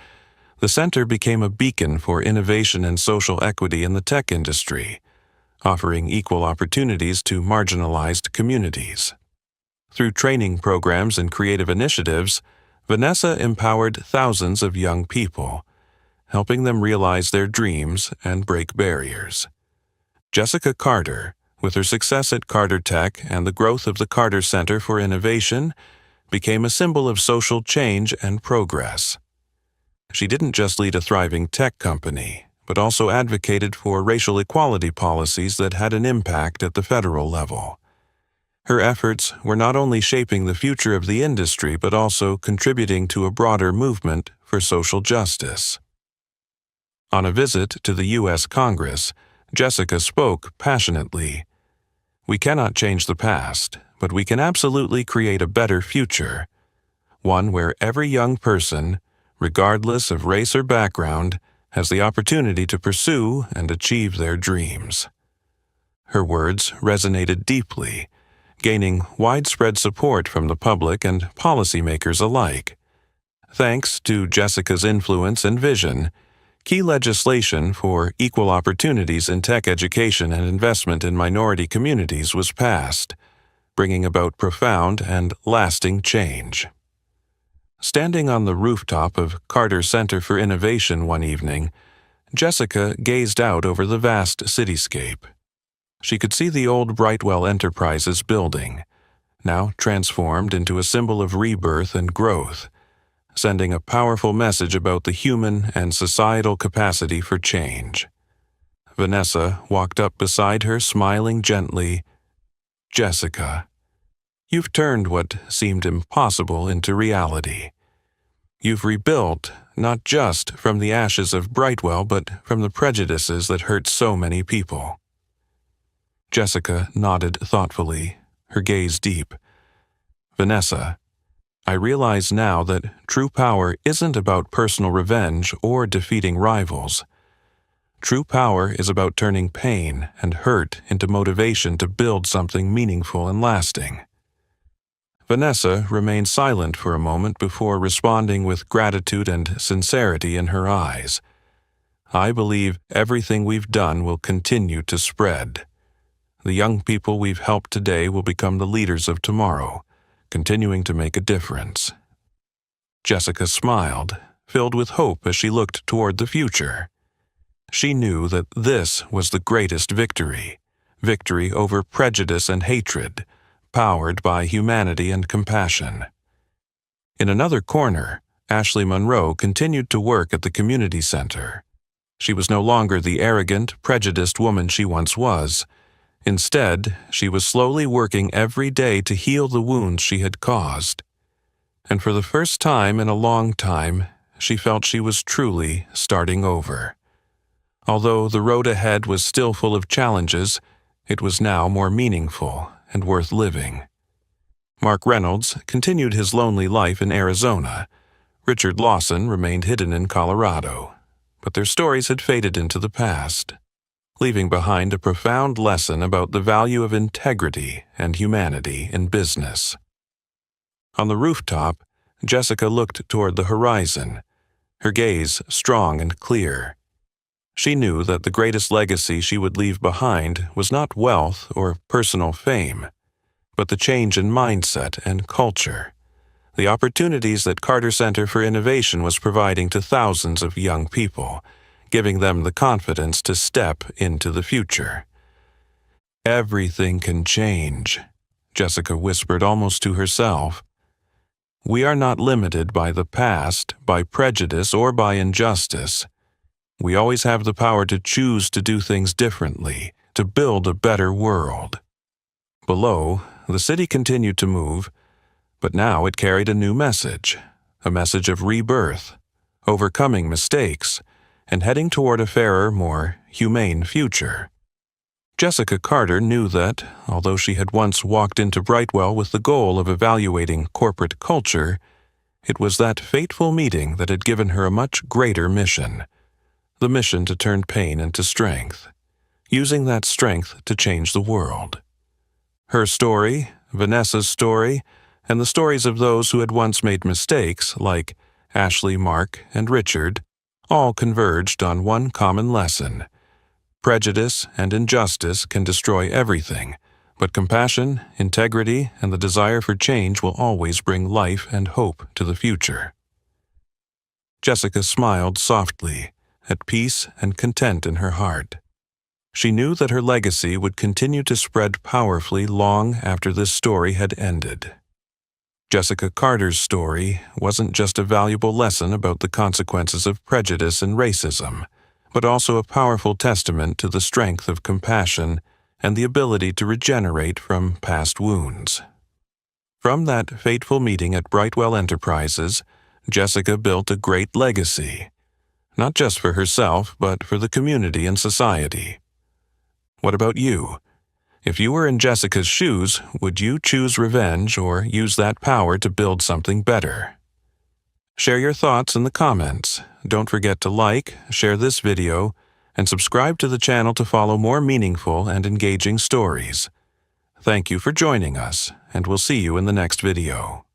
the center became a beacon for innovation and social equity in the tech industry, offering equal opportunities to marginalized communities. Through training programs and creative initiatives, Vanessa empowered thousands of young people, helping them realize their dreams and break barriers. Jessica Carter, with her success at Carter Tech and the growth of the Carter Center for Innovation, became a symbol of social change and progress. She didn't just lead a thriving tech company, but also advocated for racial equality policies that had an impact at the federal level. Her efforts were not only shaping the future of the industry, but also contributing to a broader movement for social justice. On a visit to the U.S. Congress, Jessica spoke passionately. "We cannot change the past, but we can absolutely create a better future, one where every young person, regardless of race or background, has the opportunity to pursue and achieve their dreams." Her words resonated deeply, gaining widespread support from the public and policymakers alike. Thanks to Jessica's influence and vision, key legislation for equal opportunities in tech education and investment in minority communities was passed, bringing about profound and lasting change. Standing on the rooftop of Carter Center for Innovation one evening, Jessica gazed out over the vast cityscape. She could see the old Brightwell Enterprises building, now transformed into a symbol of rebirth and growth, sending a powerful message about the human and societal capacity for change. Vanessa walked up beside her, smiling gently. "Jessica, you've turned what seemed impossible into reality. You've rebuilt not just from the ashes of Brightwell, but from the prejudices that hurt so many people." Jessica nodded thoughtfully, her gaze deep. "Vanessa, I realize now that true power isn't about personal revenge or defeating rivals. True power is about turning pain and hurt into motivation to build something meaningful and lasting." Vanessa remained silent for a moment before responding with gratitude and sincerity in her eyes. "I believe everything we've done will continue to spread. The young people we've helped today will become the leaders of tomorrow, continuing to make a difference." Jessica smiled, filled with hope as she looked toward the future. She knew that this was the greatest victory over prejudice and hatred, powered by humanity and compassion. In another corner, Ashley Monroe continued to work at the community center. She was no longer the arrogant, prejudiced woman she once was. Instead, she was slowly working every day to heal the wounds she had caused. And for the first time in a long time, she felt she was truly starting over. Although the road ahead was still full of challenges, it was now more meaningful and worth living. Mark Reynolds continued his lonely life in Arizona. Richard Lawson remained hidden in Colorado. But their stories had faded into the past, leaving behind a profound lesson about the value of integrity and humanity in business. On the rooftop, Jessica looked toward the horizon, her gaze strong and clear. She knew that the greatest legacy she would leave behind was not wealth or personal fame, but the change in mindset and culture, the opportunities that Carter Center for Innovation was providing to thousands of young people, giving them the confidence to step into the future. "Everything can change," Jessica whispered almost to herself. "We are not limited by the past, by prejudice, or by injustice. We always have the power to choose to do things differently, to build a better world." Below, the city continued to move, but now it carried a new message, a message of rebirth, overcoming mistakes, and heading toward a fairer, more humane future. Jessica Carter knew that, although she had once walked into Brightwell with the goal of evaluating corporate culture, it was that fateful meeting that had given her a much greater mission, the mission to turn pain into strength, using that strength to change the world. Her story, Vanessa's story, and the stories of those who had once made mistakes, like Ashley, Mark, and Richard, all converged on one common lesson. Prejudice and injustice can destroy everything, but compassion, integrity, and the desire for change will always bring life and hope to the future. Jessica smiled softly, at peace and content in her heart. She knew that her legacy would continue to spread powerfully long after this story had ended. Jessica Carter's story wasn't just a valuable lesson about the consequences of prejudice and racism, but also a powerful testament to the strength of compassion and the ability to regenerate from past wounds. From that fateful meeting at Brightwell Enterprises, Jessica built a great legacy, not just for herself, but for the community and society. What about you? If you were in Jessica's shoes, would you choose revenge or use that power to build something better? Share your thoughts in the comments. Don't forget to like, share this video, and subscribe to the channel to follow more meaningful and engaging stories. Thank you for joining us, and we'll see you in the next video.